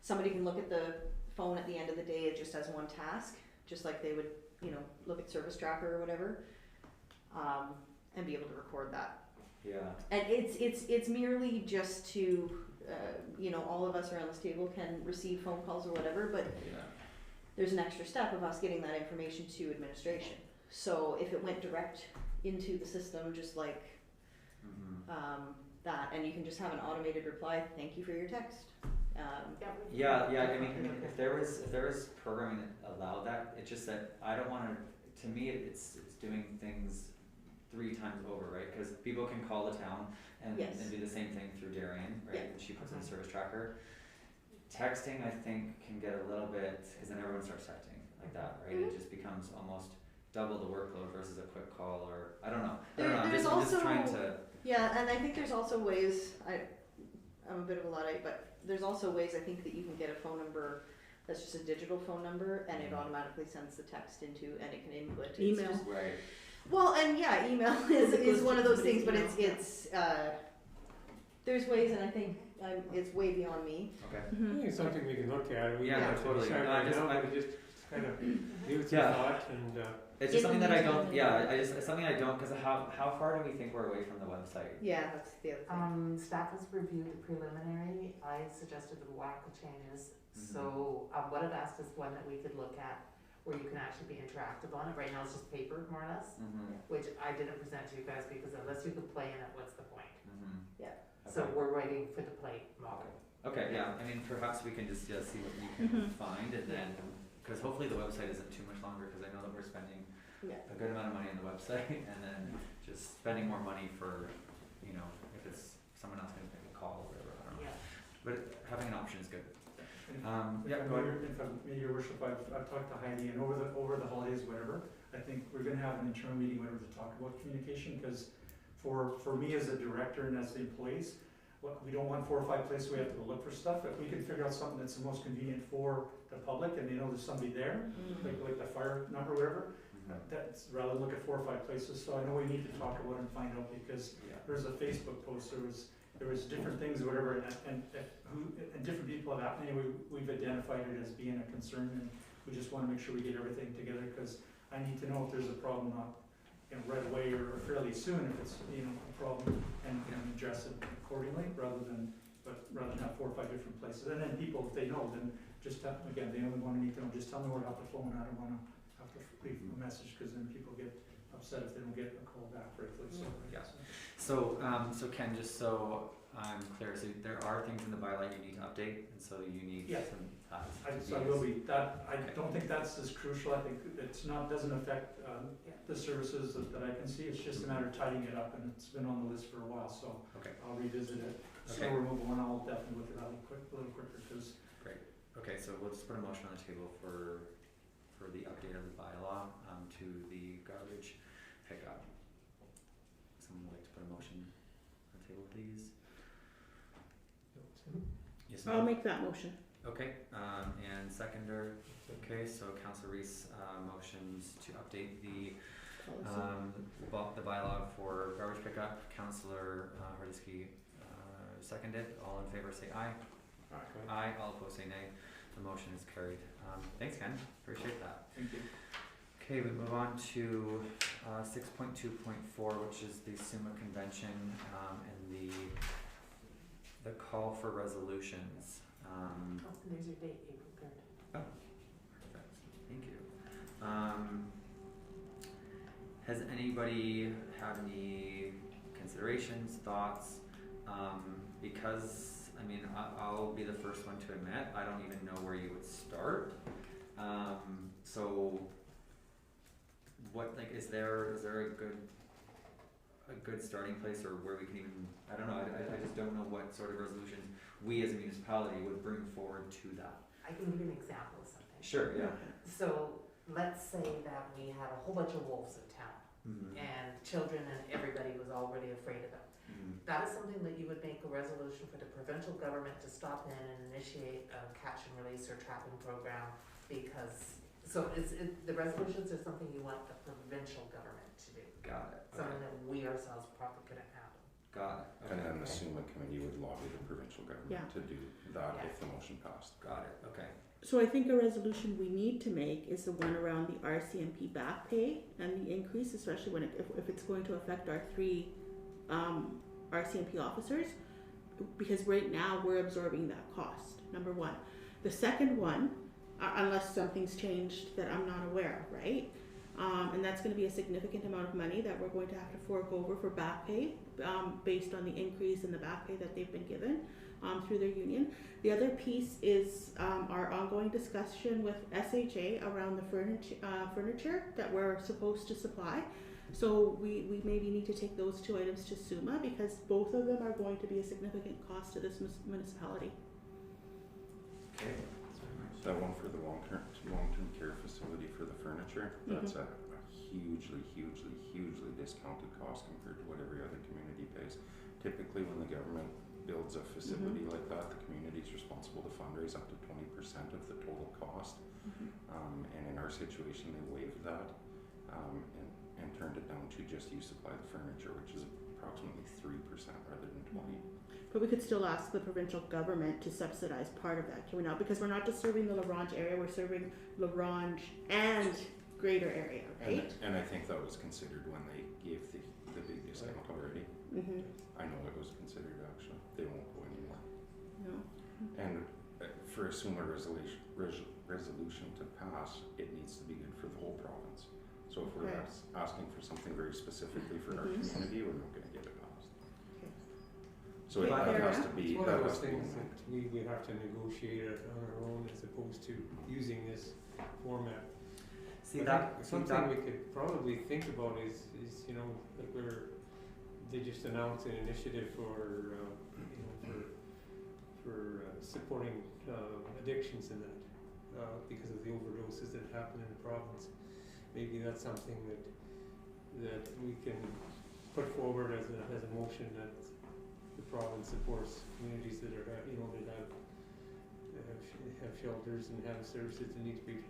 somebody can look at the phone at the end of the day, it just has one task, just like they would, you know, look at Service Tracker or whatever, and be able to record that. Yeah. And it's merely just to, you know, all of us around this table can receive phone calls or whatever, but Yeah. there's an extra step of us getting that information to administration. So if it went direct into the system, just like that, and you can just have an automated reply, thank you for your text. Yeah, I mean, if there was programming that allowed that, it's just that I don't wanna, to me, it's doing things 3 times over, right? Cause people can call the town and Yes. do the same thing through Darian, right? Yeah. That she puts in the Service Tracker. Texting, I think, can get a little bit, cause then everyone starts texting like that, right? It just becomes almost double the workload versus a quick call, or, I don't know. I'm There's just trying also- to, Yeah, and I think there's also ways, I'm a bit of a Luddite, but there's also ways I think that you can get a phone number that's just a digital phone number, and it automatically sends the text into, and it can input. It's Email. just- right, well, and yeah, email is one of those things, but it's there's ways, and I think it's way beyond me. okay. I Mhm. think it's something we can look at. We Yeah, don't have to totally. decide No, right I just- now, I- but just kind of give it some Yeah. thought and, It's just something that I don't, Information. yeah, it's something I don't, cause how far do we think we're away from the website? Yeah, that's the other thing. Staff has reviewed the preliminary, I suggested the wacko changes, Mm-hmm. so, what I've asked is one that we could look at where you can actually be interactive on it, right now it's just paper, more or less, which I didn't present to you guys because unless you could play in it, what's the point? So Okay. we're waiting for the play model. Okay, yeah, I mean, perhaps we can just see what we can find, and then, cause hopefully the website isn't too much longer, cause I know that we're spending Yeah. a good amount of money on the website, and then just spending more money for, you know, if it's someone else gonna make a call or whatever, I don't know. Yeah. But having an option is good. If Yeah, I go may, ahead. if I may, your worship, I've talked to Heidi, and over the holidays, whatever, I think we're gonna have an internal meeting, whatever, to talk about communication, cause for me as a director and as the employees, we don't want 4 or 5 places we have to go look for stuff. If we can figure out something that's the most convenient for the public, and they know there's somebody there, like the fire number, whatever, that's, rather than look at 4 or 5 places. So I know we need to talk about it and find out, because Yeah. there's a Facebook post, there was different things or whatever, and different people have, anyway, we've identified it as being a concern, and we just wanna make sure we get everything together, cause I need to know if there's a problem, not, you know, right away or fairly soon, if it's, you know, a problem, and address it accordingly, rather than have 4 or 5 different places. And then people, if they know, then just tell, again, they only wanna need to know, just tell me where to have the phone, I don't wanna have to leave a message, cause then people get upset if they don't get a call back correctly, so. Yeah. So, so Ken, just so I'm clear, so there are things in the bylaw you need to update, and so you need Yeah. some, So I will be, I don't think that's as crucial, I think doesn't affect, the services that I can see, it's just a matter of tidying it up, and it's been on the list for a while, so Okay. I'll revisit it. Okay. Snow removal one, I'll definitely look at that a little quicker, cause Okay, so we'll just put a motion on the table for the update of the bylaw, to the garbage pickup. Someone would like to put a motion on the table, please? Yes, I'll make that motion. Okay, and seconder, okay, so Council Reese, motions to update the, the bylaw for garbage pickup. Councillor, Hardisky, seconded, all in favor say aye. Aye, all opposed say nay. The motion is carried. Thanks, Ken, appreciate that. thank you. Okay, we move on to 6.2.4, which is the SUMA convention, and the call for resolutions. And there's your date, April 3rd. Perfect, thank you. Has anybody had any considerations, thoughts? Because I mean, I'll be the first one to admit, I don't even know where you would start. So what, like, is there a good starting place, or where we can even, I don't know, I just don't know what sort of resolutions we as a municipality would bring forward to that. I can give you an example of something. Sure, yeah. So let's say that we had a whole bunch of wolves in town, and children and everybody was already afraid of them. That is something that you would make a resolution for the provincial government to stop in and initiate a catch and release or trapping program, because, so the resolutions are something you want the provincial government to do. Got it. Something that we ourselves probably couldn't handle. Got it. And then assume a committee would lobby the provincial government to do that if the motion passed. Got it, okay. So I think a resolution we need to make is the one around the RCMP back pay and the increase, especially when if it's going to affect our 3 RCMP officers, because right now we're absorbing that cost, number one. The second one, unless something's changed that I'm not aware of, right? And that's going to be a significant amount of money that we're going to have to fork over for back pay, based on the increase in the back pay that they've been given through their union. The other piece is our ongoing discussion with SHA around the furniture that we're supposed to supply. So we maybe need to take those 2 items to SUMA, because both of them are going to be a significant cost to this municipality. Okay. That one for the long-term care facility for the furniture, that's a hugely discounted cost compared to what every other community pays. Typically, when the government builds a facility like that, the community is responsible to fundraise up to 20% of the total cost. And in our situation, they waived that and turned it down to just you supply the furniture, which is approximately 3% rather than 20%. But we could still ask the provincial government to subsidize part of that, can we not? Because we're not just serving the La Ronge area, we're serving La Ronge and greater area, right? And I think that was considered when they gave the big discount already. I know it was considered, actually. They won't go anymore. No. And for a SUMA resolution to pass, it needs to be good for the whole province. So if we're asking for something very specifically for our community, we're not going to get it passed. So that has to be. It's one of those things that we have to negotiate it on our own, as opposed to using this format. Something we could probably think about is you know, like they just announced an initiative for supporting addictions in that because of the overdoses that happen in the province. Maybe that's something that we can put forward as a motion, that the province supports communities that are that have shelters and have services that need to be,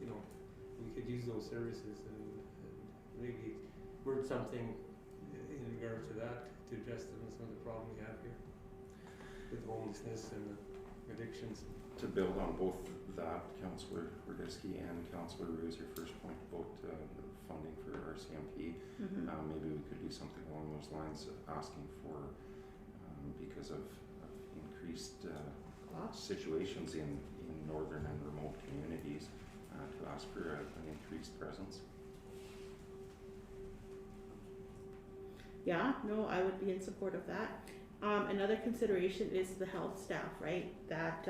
we could use those services and maybe word something in regard to that to address some of the problem we have here with homelessness and addictions. To build on both that, Councillor Radisky and Councillor Ruse, your first point about the funding for RCMP, maybe we could do something along those lines, asking for, because of increased situations in northern and remote communities, to ask for an increased presence. Yeah, no, I would be in support of that. Another consideration is the health staff, right? That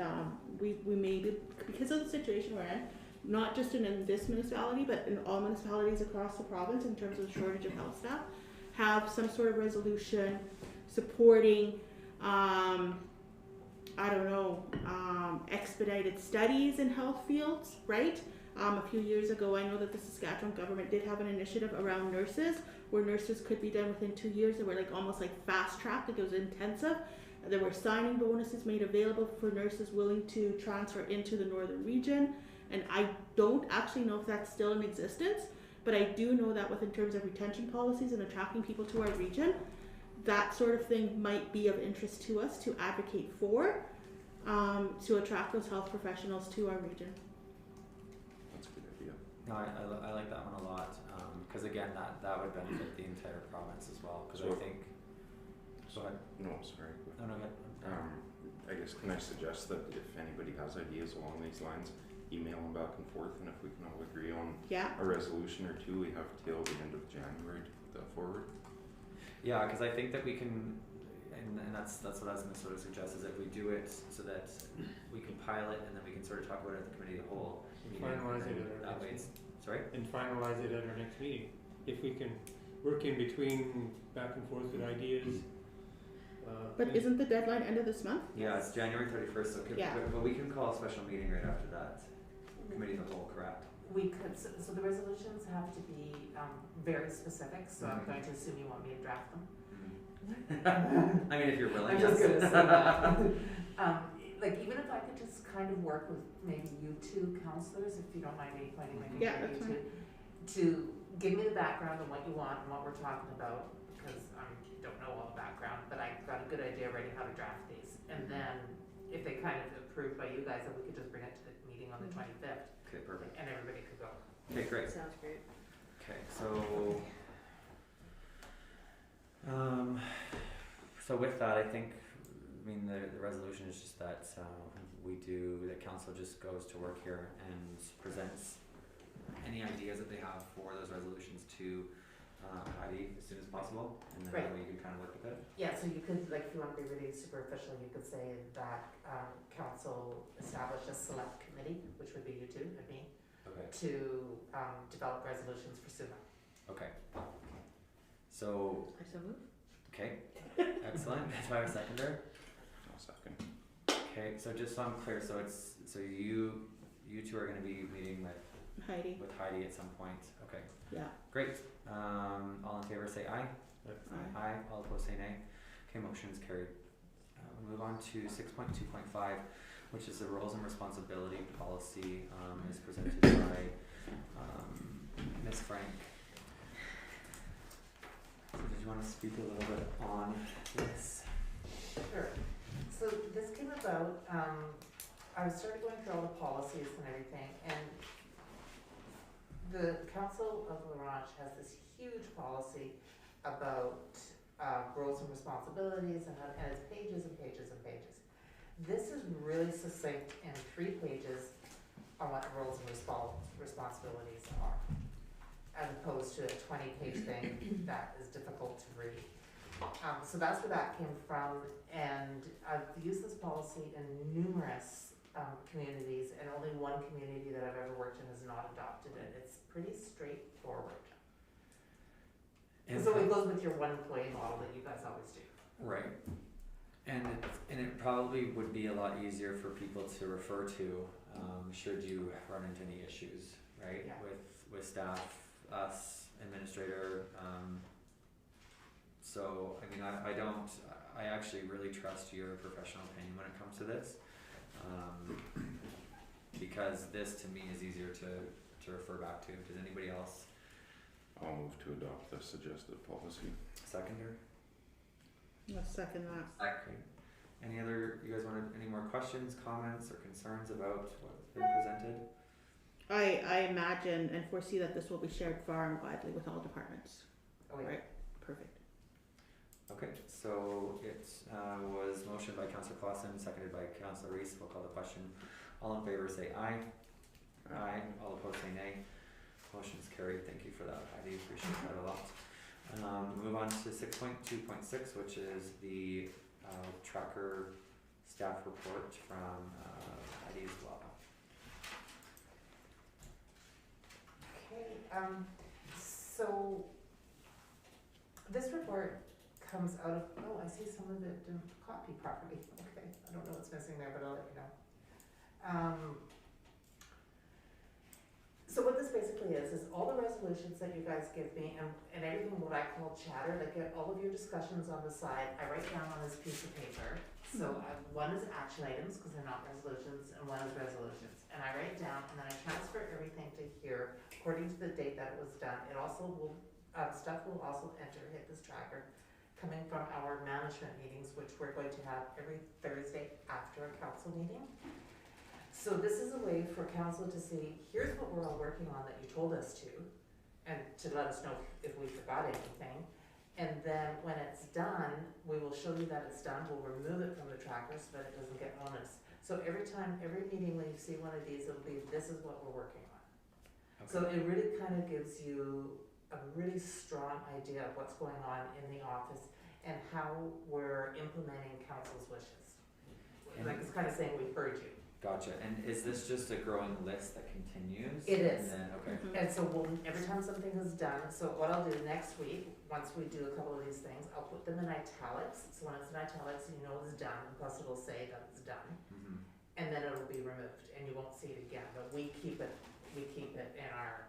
we maybe, because of the situation we're in, not just in this municipality, but in all municipalities across the province in terms of shortage of health staff, have some sort of resolution supporting, expedited studies in health fields, right? A few years ago, I know that the Saskatchewan government did have an initiative around nurses, where nurses could be done within 2 years. They were almost fast-tracked, it was intensive. There were signing bonuses made available for nurses willing to transfer into the northern region. And I don't actually know if that's still in existence, but I do know that in terms of retention policies and attracting people to our region, that sort of thing might be of interest to us to advocate for, to attract those health professionals to our region. That's a good idea. No, I like that one a lot, because again, that would benefit the entire province as well, because I think... Go ahead. No, sorry. No, go ahead. I guess, can I suggest that if anybody has ideas along these lines, email them back and forth, and if we can all agree on a resolution or two, we have till the end of January to put that forward. Yeah, because I think that we can, and that's what I was gonna sort of suggest, is that we do it so that we compile it and then we can sort of talk about it at the committee of the whole. meeting, Finalize and it at our that way next it's, sorry? And finalize it at our next meeting. If we can work in between, back and forth with ideas. But isn't the deadline end of this month? Yeah, it's January 31st, so Yeah. but we can call a special meeting right after that. Committee of the whole, correct? We could, so the resolutions have to be, very specific, so I'm going to assume you want me to draft them. I mean, if you're willing. I'm just yes. gonna say that. Like, even if I could just kind of work with maybe you two counselors, if you don't mind me pointing my Yeah, finger at that's you two, to give me the background on what you want and what we're talking about, because I don't know all the background, but I've got a good idea already how to draft these. And then, if they kind of approved by you guys, then we could just bring it to the meeting on the 25th, Okay, perfect. and everybody could go. Okay, great. Sounds great. Okay, so so with that, I think, I mean, the resolution is just that the council just goes to work here and presents any ideas that they have for those resolutions to Heidi as soon as possible, and then Right. that way you can kind of work with it. Yeah, so you could, like, if you want to be really superficial, you could say that council established a select committee, which would be you two and me, Okay. to develop resolutions for SUMA. Okay. So, I so move. okay, excellent. Do I have a seconder? I'll second. Okay, so just so I'm clear, so it's, so you two are gonna be meeting Heidi? with Heidi at some point, okay, Yeah. great. All in favor say aye. Aye. Aye, all opposed say nay. Okay, motion is carried. We'll move on to 6.2.5, which is the roles and responsibility policy, is presented by, Ms. Frank. So did you wanna speak a little bit on this? Sure. So this came about, I started going through all the policies and everything, and the Council of Laurent has this huge policy about roles and responsibilities, and it's pages and pages and pages. This is really succinct in 3 pages on what roles and responsibilities are, as opposed to a 20-page thing that is difficult to read. So that's where that came from, and I've used this policy in numerous communities, and only one community that I've ever worked in has not adopted it. It's pretty straightforward. And So it goes with your one employee model that you guys always do. right. And it probably would be a lot easier for people to refer to, should you run into any issues, right? Yeah. With staff, us, administrator, so, I mean, I actually really trust your professional opinion when it comes to this. Because this to me is easier to refer back to. Does anybody else? I'll move to adopt the suggested policy. Seconder? Let's second that. Okay. You guys wanted any more questions, comments, or concerns about what's been presented? I imagine and foresee that this will be shared far and widely with all departments. Oh, yeah. Right. Perfect. Okay, so it was motioned by Councillor Clausen, seconded by Councillor Reese. We'll call the question. All in favor say aye. Aye. All opposed say nay. Motion's carried. Thank you for that, Heidi. Appreciate that a lot. Move on to 6.2.6, which is the tracker staff report from Heidi as well. Okay, so this report comes out of, oh, I see some of it didn't copy properly. Okay, I don't know what's missing there, but I'll let you know. So what this basically is all the resolutions that you guys give me and everything what I call chatter, like all of your discussions on the side, I write down on this piece of paper. So one is action items, because they're not resolutions, and one is resolutions. And I write down, and then I transfer everything to here according to the date that it was done. It also will, stuff will also hit this tracker coming from our management meetings, which we're going to have every Thursday after a council meeting. So this is a way for council to see, here's what we're all working on that you told us to, and to let us know if we forgot anything. And then when it's done, we will show you that it's done, we'll remove it from the tracker so that it doesn't get onerous. So every meeting when you see one of these, it'll be, this is what we're working on. Okay. So it really kind of gives you a really strong idea of what's going on in the office. and how we're implementing council's wishes. And- Like, it's kind of saying, we heard you. Gotcha, and is this just a growing list that continues? It is. And then, okay, Mhm. And so every time something is done, so what I'll do next week, once we do a couple of these things, I'll put them in italics. So when it's in italics, you know it's done, plus it'll say that it's done. mhm, And then it'll be removed, and you won't see it again, but we keep it in our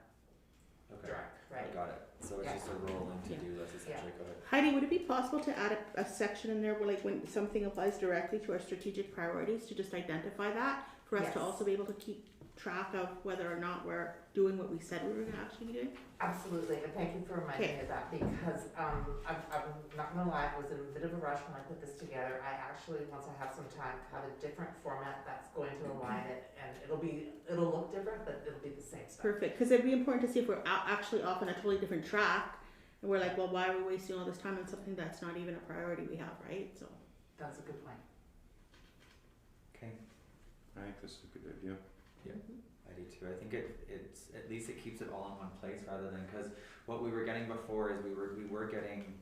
okay, drive, right? I got it, so it's Yeah. just a rolling Yeah. to-do list essentially, go ahead. Heidi, would it be possible to add a section in there where, like, when something applies directly to our strategic priorities, to just identify that, for us to Yes. also be able to keep track of whether or not we're doing what we said we were gonna actually be doing? Absolutely, and thank you for reminding me of that, because, I'm not gonna lie, I was in a bit of a rush when I put this together. I actually, once I have some time, have a different format that's going to align it, and it'll look different, but it'll be the same stuff. Perfect, because it'd be important to see if we're actually off on a totally different track, and we're like, well, why are we wasting all this time on something that's not even a priority we have, right? So, That's a good point. Okay, I think this is a good idea. I do too, I think it's, at least it keeps it all in one place rather than, cause what we were getting before is we were getting,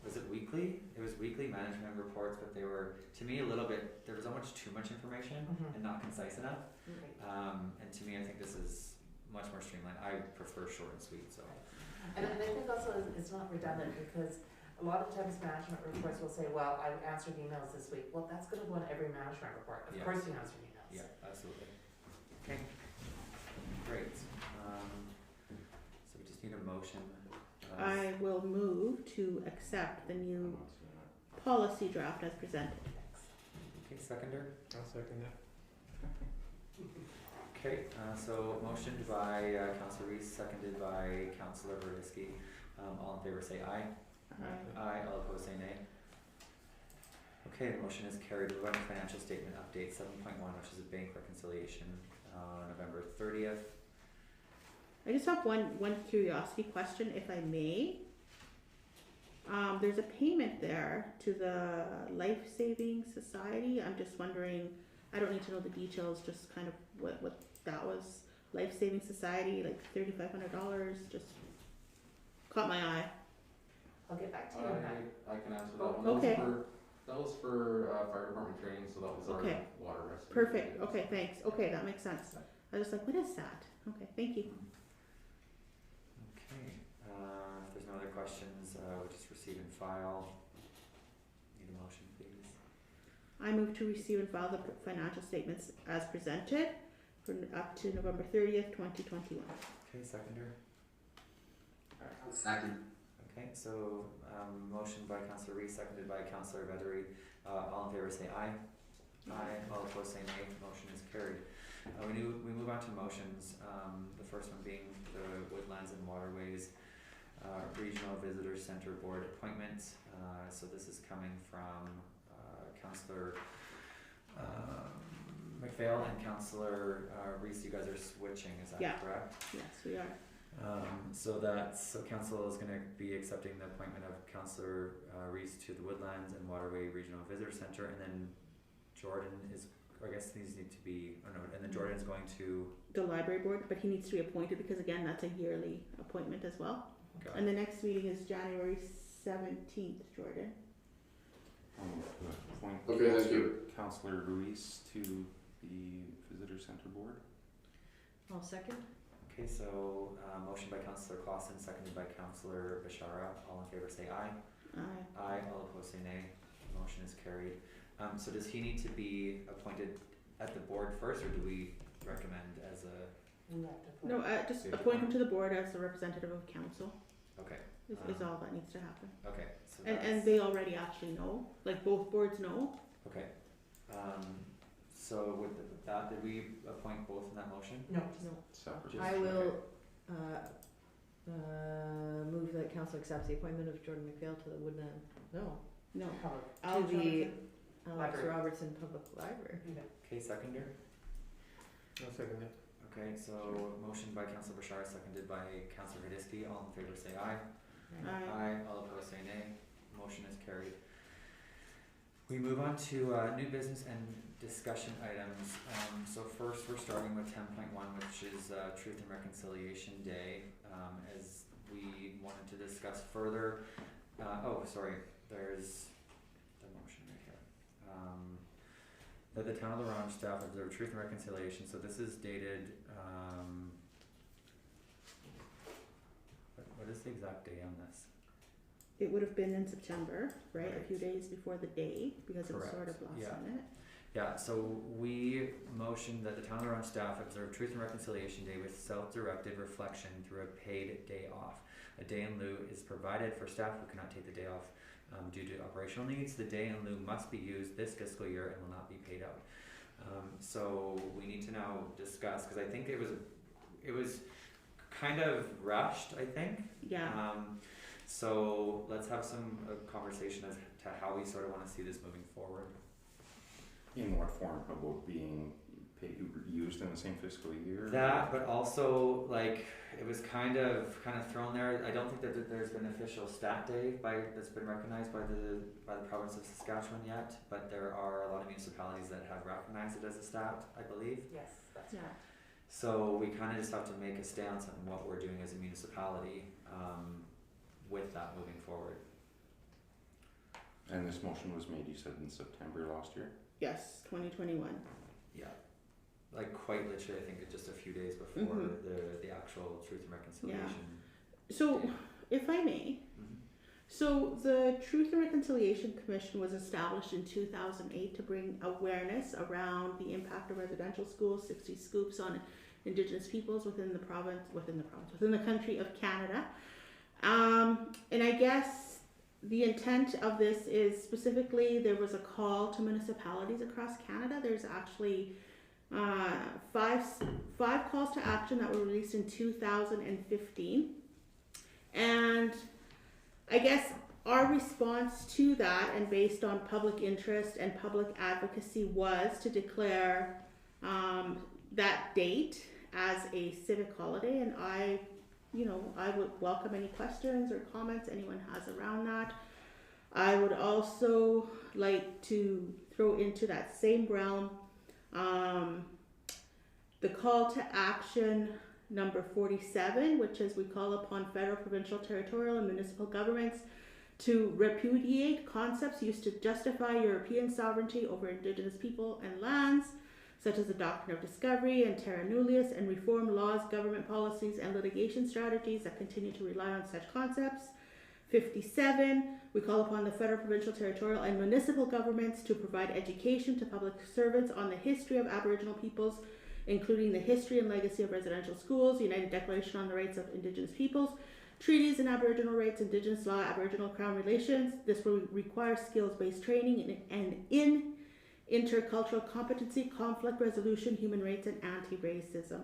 was it weekly? It was weekly management reports, but they were, to me, a little bit, there was almost too much information Mhm. and not concise enough. Right. And to me, I think this is much more streamlined, I prefer short and sweet, so. And I think also it's not redundant, because a lot of times management reports will say, well, I answered emails this week. Well, that's gonna go in every management report. Of Yeah. course you answer emails. Yeah, absolutely. Okay, great. So we just need a motion. I will move to accept the I'm new not seeing it. policy draft as presented. Okay, seconder. I'll second that. Okay, so motioned by Councillor Reese, seconded by Councillor Verdisky. All in favor say aye. Aye, all opposed say nay. Okay, the motion is carried. We're on to financial statement update 7.1, which is a bank reconciliation, November 30th. I just have one curiosity question, if I may. There's a payment there to the Life Saving Society. I'm just wondering, I don't need to know the details, just kind of what that was. Life Saving Society, like $3,500, just caught my eye. I'll get back to you on that. I can answer Oh, that one. okay. That was for fire department training, so that was our Okay. water rescue. Perfect, okay, thanks. Okay, that makes sense. I was just like, what is that? Okay, thank you. Okay, if there's no other questions, we'll just receive and file. Need a motion, please. I move to receive and file the financial statements as presented for up to November 30th, 2021. Okay, seconder. Second. Okay, so motion by Councillor Reese, seconded by Councillor Vetery. All in favor say aye. Aye. All opposed say nay. Motion is carried. We move on to motions. The first one being the Woodlands and Waterways Regional Visitor Center Board appointment. So this is coming from Councillor McPhail and Councillor Reese. You guys are switching, is that Yeah. correct? Yes, we are. So council is gonna be accepting the appointment of Councillor Reese to the Woodlands and Waterway Regional Visitor Center, and then Jordan is, I guess these need to be, oh no, and then Jordan is going to, The library board, but he needs to be appointed because again, that's a yearly appointment as well. got And it. the next meeting is January 17th, Jordan. Appoint Okay, thank you. Councillor Ruiz to the Visitor Center Board. I'll second. Okay, so motion by Councillor Clausen, seconded by Councillor Bashara. All in favor say aye. Aye. Aye. All opposed say nay. Motion is carried. So does he need to be appointed at the board first, or do we recommend as a? We have to put. No, just Good appoint him point. to the board as the representative of council Okay. is all that needs to happen. Okay. So And that's- they already actually know, like both boards know. Okay, so with that, did we appoint both in that motion? No, Separate. Just- I will, move that council accepts the appointment of Jordan McPhail to the Woodland, no, No. public. Alex to the Robertson. Alex Library. Robertson Public Library. Okay, seconder. I'll second that. Okay, so motion by Councillor Bashar, seconded by Councillor Hidisky. All in favor say aye. Aye. All opposed say nay. Motion is carried. We move on to new business and discussion items. So first, we're starting with 10.1, which is Truth and Reconciliation Day. As we wanted to discuss further, there's the motion right here. That the town of LaRange staff observe truth and reconciliation, so this is dated, what is the exact day on this? It would have been in September, right? A Right. few days before the day, because it was sort of Correct, last yeah. minute. Yeah, so we motioned that the town of LaRange staff observe Truth and Reconciliation Day with self-directed reflection through a paid day off. A day in lieu is provided for staff who cannot take the day off due to operational needs. The day in lieu must be used this fiscal year and will not be paid out. So we need to now discuss, because I think it was kind of rushed, I think. Yeah. So let's have some conversation as to how we sort of want to see this moving forward. In what form? About being paid, used in the same fiscal year? That, but also like it was kind of thrown there. I don't think that there's been an official stat day that's been recognized by the province of Saskatchewan yet, but there are a lot of municipalities that have recognized it as a stat, I believe. Yes, that's Yeah. correct. So we kind of just have to make a stance on what we're doing as a municipality with that moving forward. And this motion was made, you said, in September last year? Yes, 2021. Yeah, like quite literally, I think it's just a few days before the actual Truth and Reconciliation. So, if I may, Mhm. so the Truth and Reconciliation Commission was established in 2008 to bring awareness around the impact of residential schools, 60 scoops on Indigenous peoples within the country of Canada. And I guess the intent of this is specifically there was a call to municipalities across Canada. There's actually five calls to action that were released in 2015. And I guess our response to that, and based on public interest and public advocacy, was to declare that date as a civic holiday. And I would welcome any questions or comments anyone has around that. I would also like to throw into that same realm the call to action number 47, which is we call upon federal, provincial, territorial, and municipal governments to repudiate concepts used to justify European sovereignty over Indigenous people and lands, such as the doctrine of discovery and terra nullius, and reform laws, government policies, and litigation strategies that continue to rely on such concepts. 57, we call upon the federal, provincial, territorial, and municipal governments to provide education to public servants on the history of Aboriginal peoples, including the history and legacy of residential schools, United Declaration on the Rights of Indigenous Peoples, treaties and Aboriginal rights, Indigenous law, Aboriginal Crown relations. This will require skills-based training and in intercultural competency, conflict resolution, human rights, and anti-racism.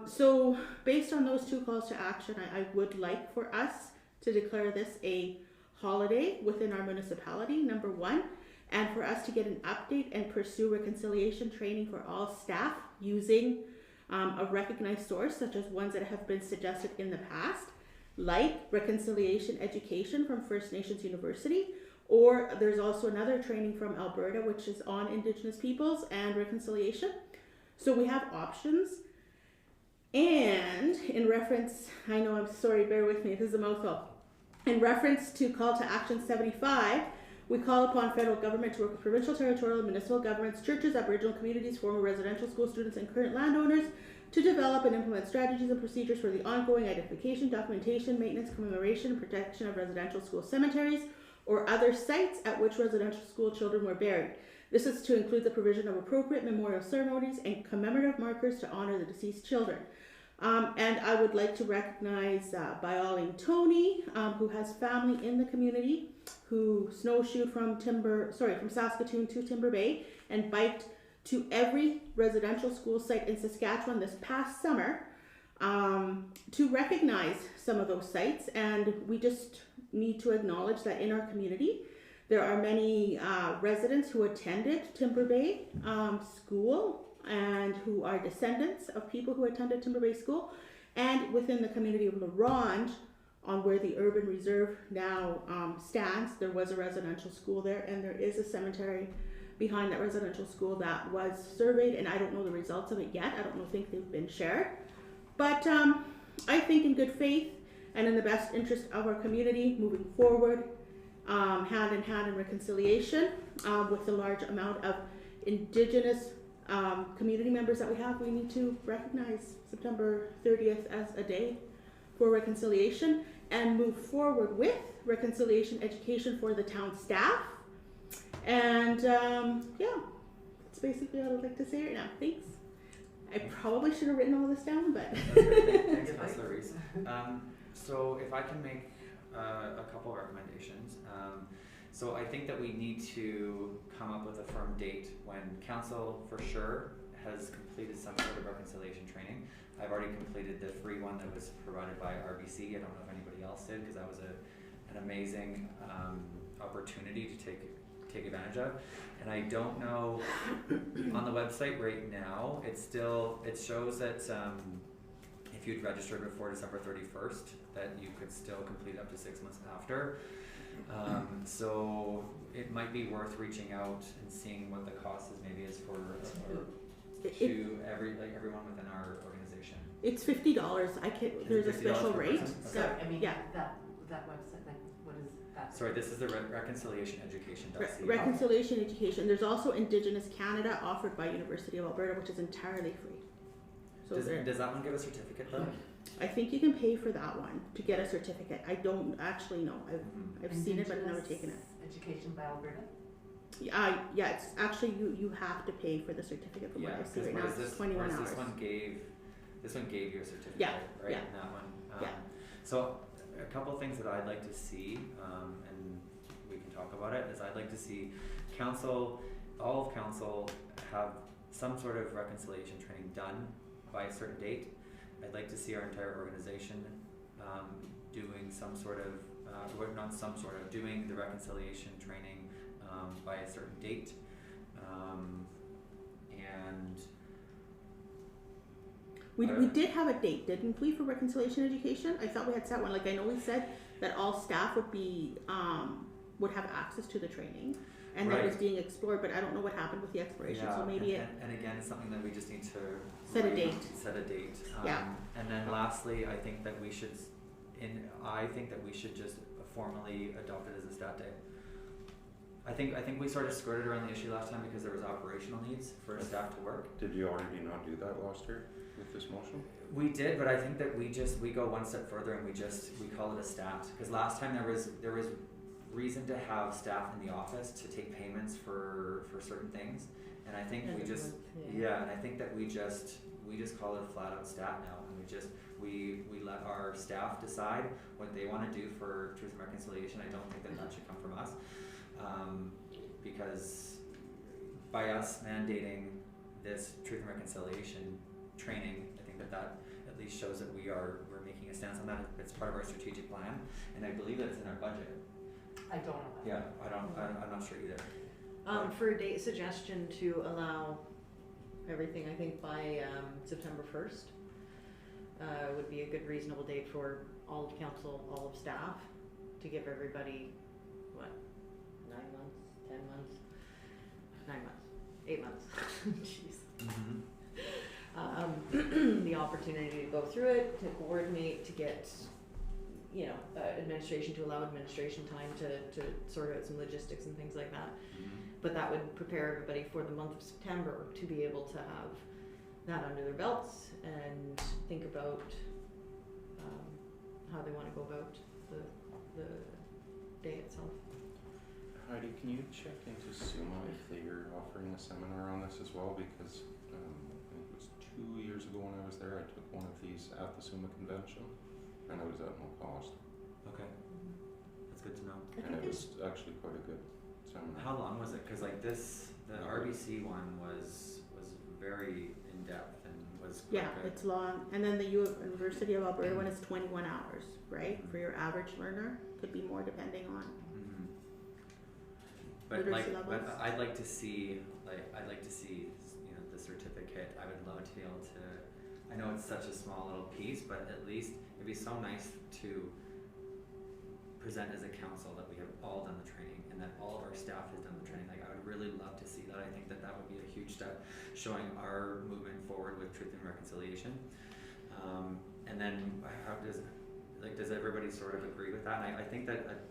So based on those two calls to action, I would like for us to declare this a holiday within our municipality, number one, and for us to get an update and pursue reconciliation training for all staff using a recognized source, such as ones that have been suggested in the past, like reconciliation education from First Nations University, or there's also another training from Alberta, which is on Indigenous peoples and reconciliation. So we have options. And in reference, I know, I'm sorry, bear with me, this is a mouthful. In reference to call to action 75, we call upon federal government to work with provincial, territorial, and municipal governments, churches, Aboriginal communities, former residential school students, and current landowners to develop and implement strategies and procedures for the ongoing identification, documentation, maintenance, commemoration, and protection of residential school cemeteries or other sites at which residential school children were buried. This is to include the provision of appropriate memorial ceremonies and commemorative markers to honor the deceased children. And I would like to recognize Bioling Tony, who has family in the community, who snowshoed from Saskatoon to Timber Bay and biked to every residential school site in Saskatchewan this past summer to recognize some of those sites. And we just need to acknowledge that in our community, there are many residents who attended Timber Bay School and who are descendants of people who attended Timber Bay School. And within the community of LaRange, on where the urban reserve now stands, there was a residential school there, and there is a cemetery behind that residential school that was surveyed, and I don't know the results of it yet. I don't think they've been shared. But I think in good faith and in the best interest of our community moving forward, hand in hand in reconciliation, with the large amount of Indigenous community members that we have. We need to recognize September 30th as a day for reconciliation and move forward with reconciliation education for the town staff. And yeah, that's basically all I'd like to say right now. Thanks. I probably should have written all this down, but That's great. Thanks, Councillor Reese. So if I can make a couple of recommendations. So I think that we need to come up with a firm date when council for sure has completed some sort of reconciliation training. I've already completed the free one that was provided by RBC. I don't know if anybody else did, because that was an amazing opportunity to take advantage of. And I don't know, on the website right now, it shows that if you'd registered before December 31st, that you could still complete up to 6 months after. So it might be worth reaching out and seeing what the cost is for everyone within our organization. it's $50. There's a special rate. Sorry, I mean, yeah. that website, like, what is that? Sorry, this is the reconciliationeducation.ca. Reconciliation education. There's also Indigenous Canada offered by University of Alberta, which is entirely free. So Does that one give a certificate though? I think you can pay for that one to get a certificate. I don't actually know. I've seen it, but I've never taken it. Education by Alberta? Yeah, it's actually you have to pay for the certificate from what I see right now. It's 21 hours. This one gave you a certificate, Yeah, right? yeah. In that one. Yeah. So a couple of things that I'd like to see, and we can talk about it, is I'd like to see all of council have some sort of reconciliation training done by a certain date. I'd like to see our entire organization doing doing the reconciliation training by a certain date. And we did have a date, didn't we, for reconciliation education? I thought we had set one. Like, I know we said that all staff would have access to the training, and that was being explored, but I don't know what happened with the exploration. So maybe and again, it's something that we just need to set a date. And then lastly, I think that we should just formally adopt it as a stat day. I think we sort of skirted around the issue last time because there was operational needs for staff to work. Did you already not do that last year with this motion? We did, but I think that we go one step further and we call it a stat, because last time there was reason to have staff in the office to take payments for certain things, and I think and I think that we just call it a flat out stat now, and we let our staff decide what they want to do for Truth and Reconciliation. I don't think that should come from us, because by us mandating this Truth and Reconciliation training, I think that at least shows that we're making a stance on that. It's part of our strategic plan, and I believe that it's in our budget. I don't know. Yeah, I'm not sure either. For a date suggestion to allow everything, I think by September 1st would be a good reasonable date for all of council, all of staff, to give everybody, 9 months, 10 months, 9 months, 8 months, jeez. The opportunity to go through it, to coordinate, to get administration, to allow administration time to sort out some logistics and things like that. But that would prepare everybody for the month of September to be able to have that under their belts and think about how they want to go about the day itself. Heidi, can you check into SUMA if they are offering a seminar on this as well? Because I think it was 2 years ago when I was there, I took one of these at the SUMA convention, and it was at no cost. Okay, that's good to know. And it was actually quite a good seminar. How long was it? Because the RBC one was very in depth and was quite good. It's long. And then the University of Alberta one is 21 hours, right? For your average learner, could be more depending on literacy levels. But I'd like to see the certificate. I would love to be able to. I know it's such a small little piece, but at least it'd be so nice to present as a council that we have all done the training and that all of our staff has done the training. Like, I would really love to see that. I think that would be a huge step showing our movement forward with Truth and Reconciliation. And then does everybody sort of agree with that? And I think that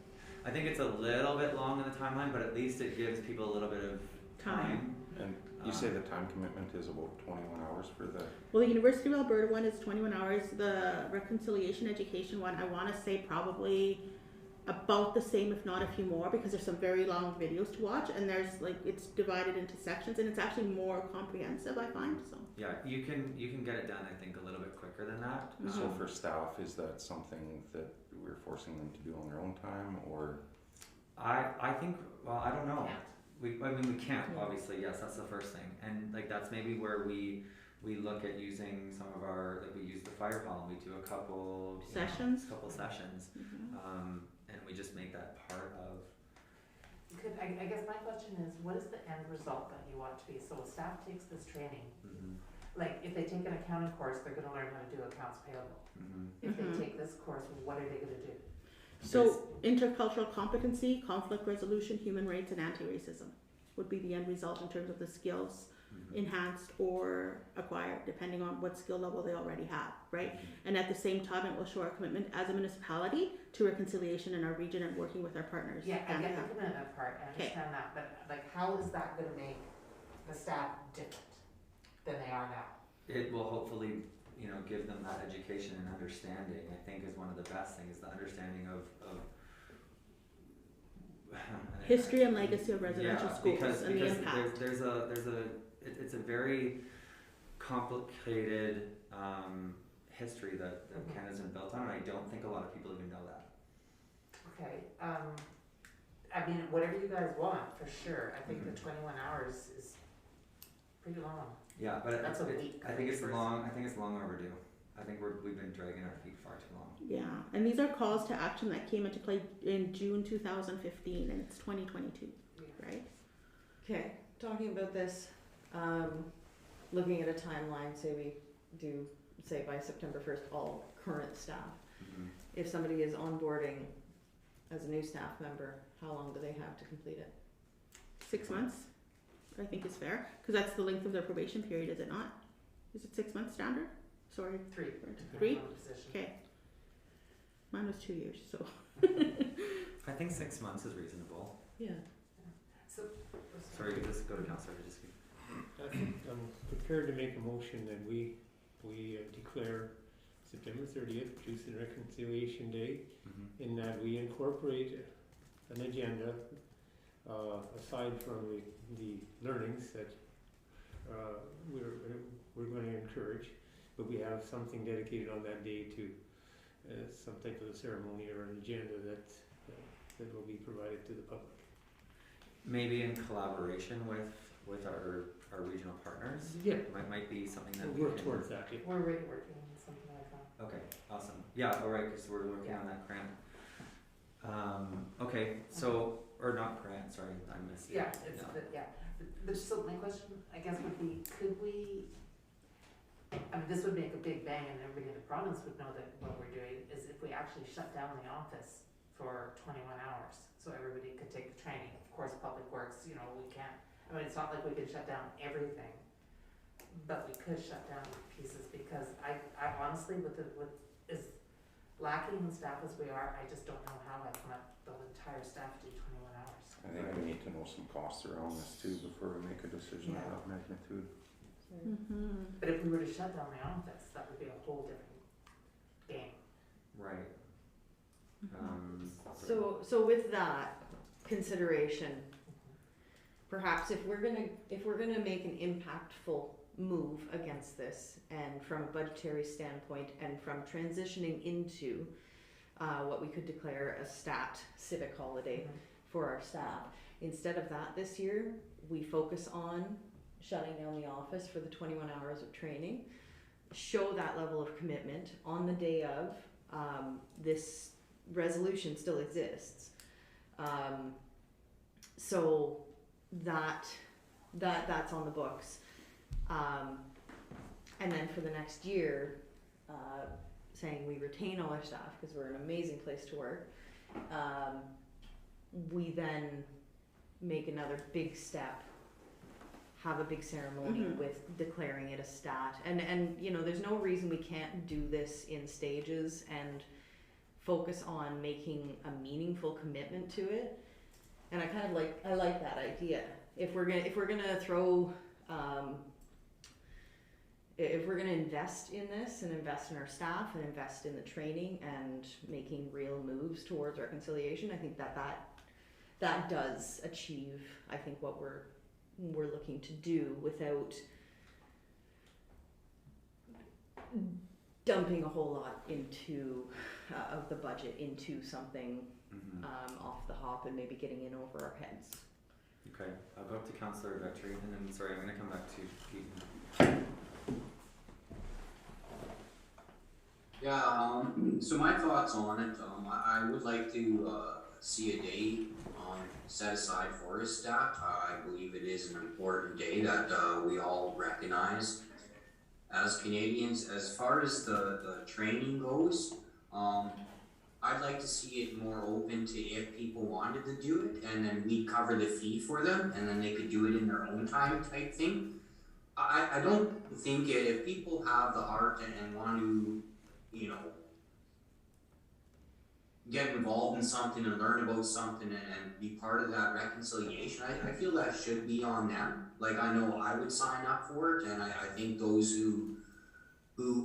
I think it's a little bit long in the timeline, but at least it gives people a little bit of time. And you say the time commitment is about 21 hours for the, Well, the University of Alberta one is 21 hours. The reconciliation education one, I want to say probably about the same, if not a few more, because there's some very long videos to watch, and there's like it's divided into sections, and it's actually more comprehensive, I find. So Yeah, you can get it done, I think, a little bit quicker than that. so for staff, is that something that we're forcing them to do on their own time, or? I think, well, I don't know. Can't. I mean, we can't, obviously, yes, that's the first thing. And like, that's maybe where we look at using some of our, like we use the fire hall and we do a couple Sessions? sessions. And we just make that part of, I guess my question is, what is the end result that you want to be? So staff takes this training, like if they take an accounting course, they're gonna learn how to do accounts payable. If they take this course, what are they gonna do? So intercultural competency, conflict resolution, human rights, and anti-racism would be the end result in terms of the skills enhanced or acquired, depending on what skill level they already have, right? And at the same time, it will show our commitment as a municipality to reconciliation in our region and working with our partners. Yeah, I get the commitment part, I understand that, but like, how is that gonna make the staff different than they are now? it will hopefully, give them that education and understanding, I think is one of the best things, the understanding of history and legacy of residential schools because and the impact. It's a very complicated history that Canada's been built on, and I don't think a lot of people even know that. Okay, I mean, whatever you guys want, for sure, I think the 21 hours is pretty long. Yeah, but That's a week. I think it's long overdue. I think we've been dragging our feet far too long. Yeah, and these are calls to action that came into play in June 2015, and it's 2022, right? Okay, talking about this, looking at a timeline, say we do, say by September 1st, all current staff. If somebody is onboarding as a new staff member, how long do they have to complete it? 6 months, I think is fair, because that's the length of their probation period, is it not? Is it 6 months standard? Sorry. 3. 3? Position. Okay. Mine was 2 years, so. I think 6 months is reasonable. Yeah. So, Sorry, just go to Councillor. I think I'm prepared to make a motion that we declare September 30th Truth and Reconciliation Day, in that we incorporate an agenda aside from the learnings that we're going to encourage, but we have something dedicated on that day to some type of a ceremony or an agenda that will be provided to the public. Maybe in collaboration with our regional partners. Yeah. Might be something that We'll work towards that. Yeah. we're already working on something like that. Okay, awesome. Yeah, alright, because we're working on that grant. Okay, so, or not grant, sorry, I missed it. Yeah, so my question, I guess, would be, could we, I mean, this would make a big bang and everybody in the province would know that what we're doing is if we actually shut down the office for 21 hours, so everybody could take the training. Of course, Public Works, we can't, I mean, it's not like we could shut down everything, but we could shut down pieces, because I honestly, with as lacking in staff as we are, I just don't know how I can let the entire staff do 21 hours. I think we need to know some costs around this too before we make a decision of that magnitude. But if we were to shut down the office, that would be a whole different game. Right. So with that consideration, perhaps if we're gonna make an impactful move against this, and from a budgetary standpoint, and from transitioning into what we could declare a stat civic holiday for our staff, instead of that this year, we focus on shutting down the office for the 21 hours of training, show that level of commitment on the day of. This resolution still exists, so that's on the books, and then for the next year, saying we retain all our staff because we're an amazing place to work. We then make another big step, have a big ceremony with declaring it a stat, and there's no reason we can't do this in stages and focus on making a meaningful commitment to it. And I like that idea. If we're gonna throw, if we're gonna invest in this and invest in our staff and invest in the training and making real moves towards reconciliation, I think that does achieve, I think, what we're looking to do without dumping a whole lot into of the budget into something off the hop and maybe getting in over our heads. Okay, I'll go up to Councillor Victory, and then, sorry, I'm gonna come back to Keaton. Yeah, so my thoughts on it, I would like to see a day set aside for his staff. I believe it is an important day that we all recognize as Canadians. As far as the training goes, I'd like to see it more open to if people wanted to do it, and then we'd cover the fee for them, and then they could do it in their own time type thing. I don't think if people have the heart and want to, you know, get involved in something and learn about something and be part of that reconciliation, I feel that should be on them. Like, I know I would sign up for it, and I think those who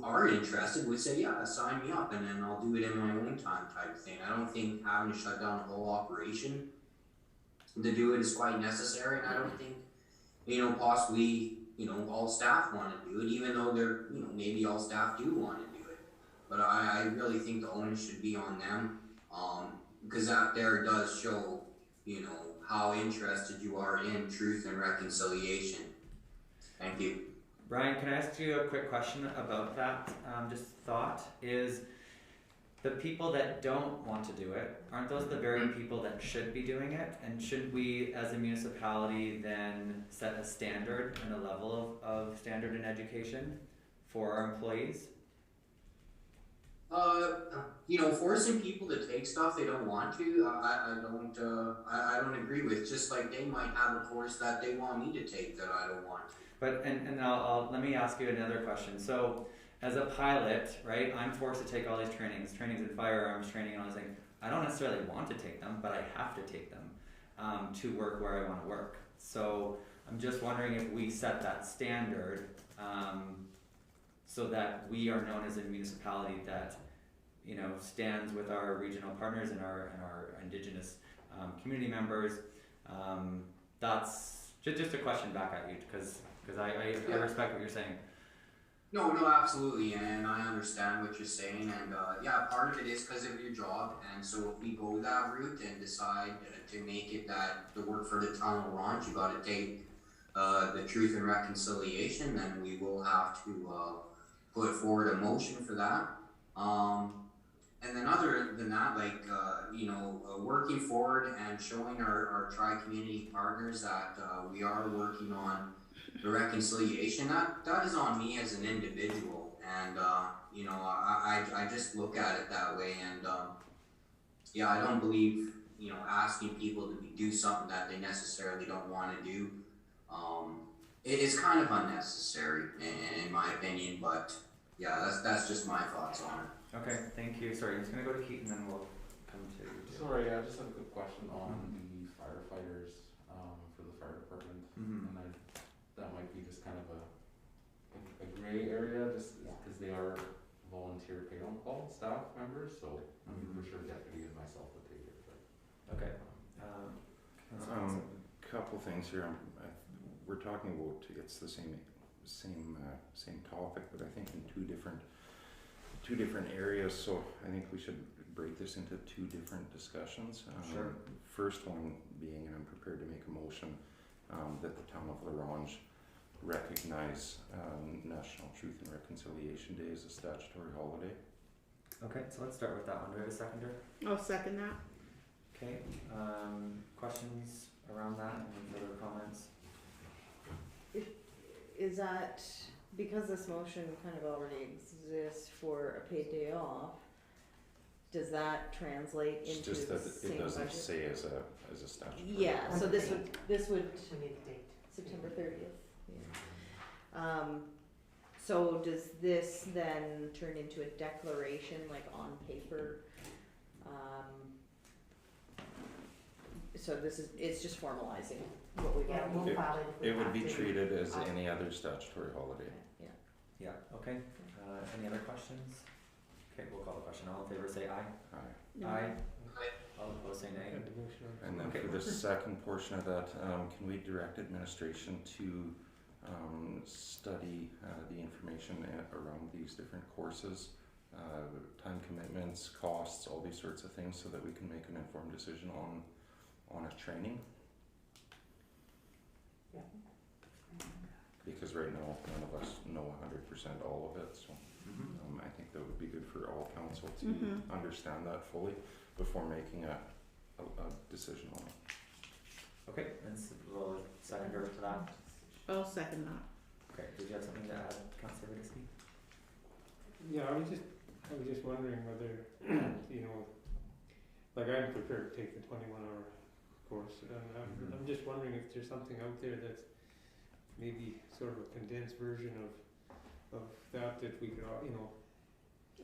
are interested would say, yeah, sign me up, and then I'll do it in my own time type of thing. I don't think having to shut down a whole operation to do it is quite necessary, and I don't think, you know, possibly, you know, all staff want to do it, even though they're, you know, maybe all staff do want to do it. But I really think the onus should be on them, because that there does show, you know, how interested you are in truth and reconciliation. Thank you. Brian, can I ask you a quick question about that? Just thought is, the people that don't want to do it, aren't those the very people that should be doing it? And should we, as a municipality, then set a standard and a level of standard in education for our employees? You know, forcing people to take stuff they don't want to, I don't agree with. Just like they might have a course that they want me to take that I don't want to. But, and I'll let me ask you another question. So, as a pilot, right, I'm forced to take all these trainings in firearms training and all these things. I don't necessarily want to take them, but I have to take them to work where I want to work. So, I'm just wondering if we set that standard so that we are known as a municipality that, you know, stands with our regional partners and our Indigenous community members. That's just a question back at you, because I respect what you're saying. No, absolutely, and I understand what you're saying, and yeah, part of it is because of your job, and so if we go that route and decide to make it that the work for the town of Orange, you got to take the truth and reconciliation, then we will have to put forward a motion for that. And then other than that, like, you know, working forward and showing our tri-community partners that we are working on the reconciliation, that is on me as an individual, and you know, I just look at it that way, and yeah, I don't believe, you know, asking people to do something that they necessarily don't want to do, it is kind of unnecessary in my opinion, but yeah, that's just my thoughts on it. Okay, thank you. Sorry, I'm just gonna go to Keaton and then we'll come to you. Sorry, I just have a quick question on the firefighters for the fire department, and that might be just kind of a gray area, just because they are volunteer paid on call staff members. So I mean, for sure, deputy and myself would take it. But, okay. Couple things here. We're talking about, it's the same topic, but I think in two different areas. So I think we should break this into two different discussions. Sure. First one being, and I'm prepared to make a motion that the town of LaRange recognize National Truth and Reconciliation Day as a statutory holiday. Okay, so let's start with that one. Do we have a seconder? I'll second that. Okay. Questions around that? Any further comments? Is that, because this motion kind of already exists for a paid day off, does that translate It's into just that the same it doesn't budget? say as a statutory. Yeah, so holiday. this would We need a date. September 30th. Yeah. So does this then turn into a declaration, like on paper, So it's just formalizing what we've Yeah, already. we'll file it if we It would have be to. treated as any other statutory holiday. Yeah, okay. Any other questions? Okay, we'll call the question. All in favor say aye. Aye. Aye. All opposed say nay. And the motion on- And then Okay. for the second portion of that, can we direct administration to study the information around these different courses, time commitments, costs, all these sorts of things, so that we can make an informed decision on a training? Yeah. Because right now, none of us know 100% all of it, so Mm-hmm. I think that would be good for all council to Mhm. understand that fully before making a decision on it. Okay, and we'll seconder to that. I'll second that. Okay, did you have something to add, Councillor Widdicki? Yeah, I was just wondering whether, you know, like I'm prepared to take the 21-hour course, and I'm just wondering if there's something out there that's maybe sort of a condensed version of that we could, you know,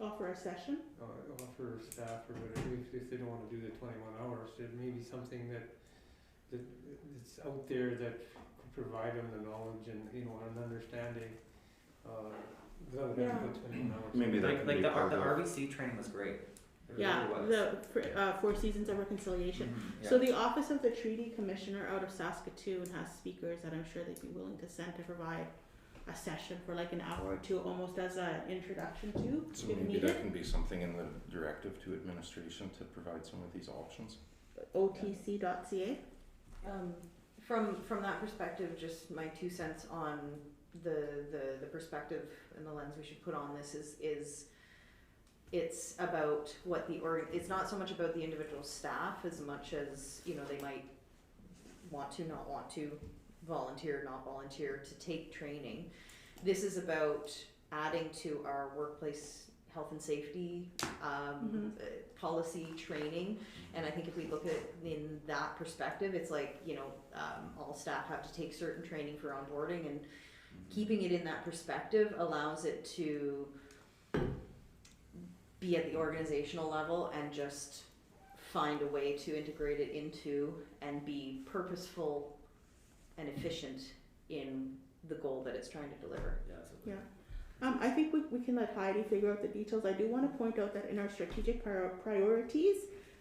Offer a session? offer staff or whatever, if they don't wanna do the 21 hours, there may be something that's out there that could provide them the knowledge and, you know, an understanding, without having Yeah. to put 21 hours. Maybe that could Like be the part of. RBC training was great. It Yeah, really was. the 4 Seasons of Reconciliation. Mhm, So yeah. the Office of the Treaty Commissioner out of Saskatoon has speakers that I'm sure they'd be willing to send to provide a session for like an hour or two, almost as an introduction to, So if maybe needed. that can be something in the directive to administration to provide some of these options. OTC.ca. From that perspective, just my 2 cents on the perspective and the lens we should put on this is it's about what it's not so much about the individual staff as much as, you know, they might want to, not want to, volunteer, not volunteer to take training. This is about adding to our workplace health and safety policy training, and I think if we look at it in that perspective, it's like, you know, all staff have to take certain training for onboarding, and keeping it in that perspective allows it to be at the organizational level and just find a way to integrate it into and be purposeful and efficient in the goal that it's trying to deliver. Yeah, absolutely. Yeah. I think we can let Heidi figure out the details. I do want to point out that in our strategic priorities,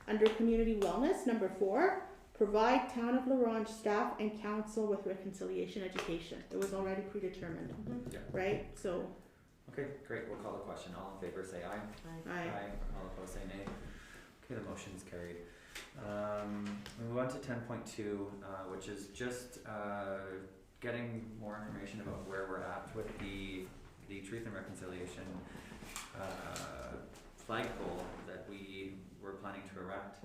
under community wellness, number 4, provide Town of La Ronge staff and council with reconciliation education. It was already predetermined, Yeah. right? So, Okay, great. We'll call the question. All in favor say aye. I All opposed say nay. Okay, the motion is carried. We move on to 10.2, which is just getting more information about where we're at with the Truth and Reconciliation flagpole that we were planning to erect.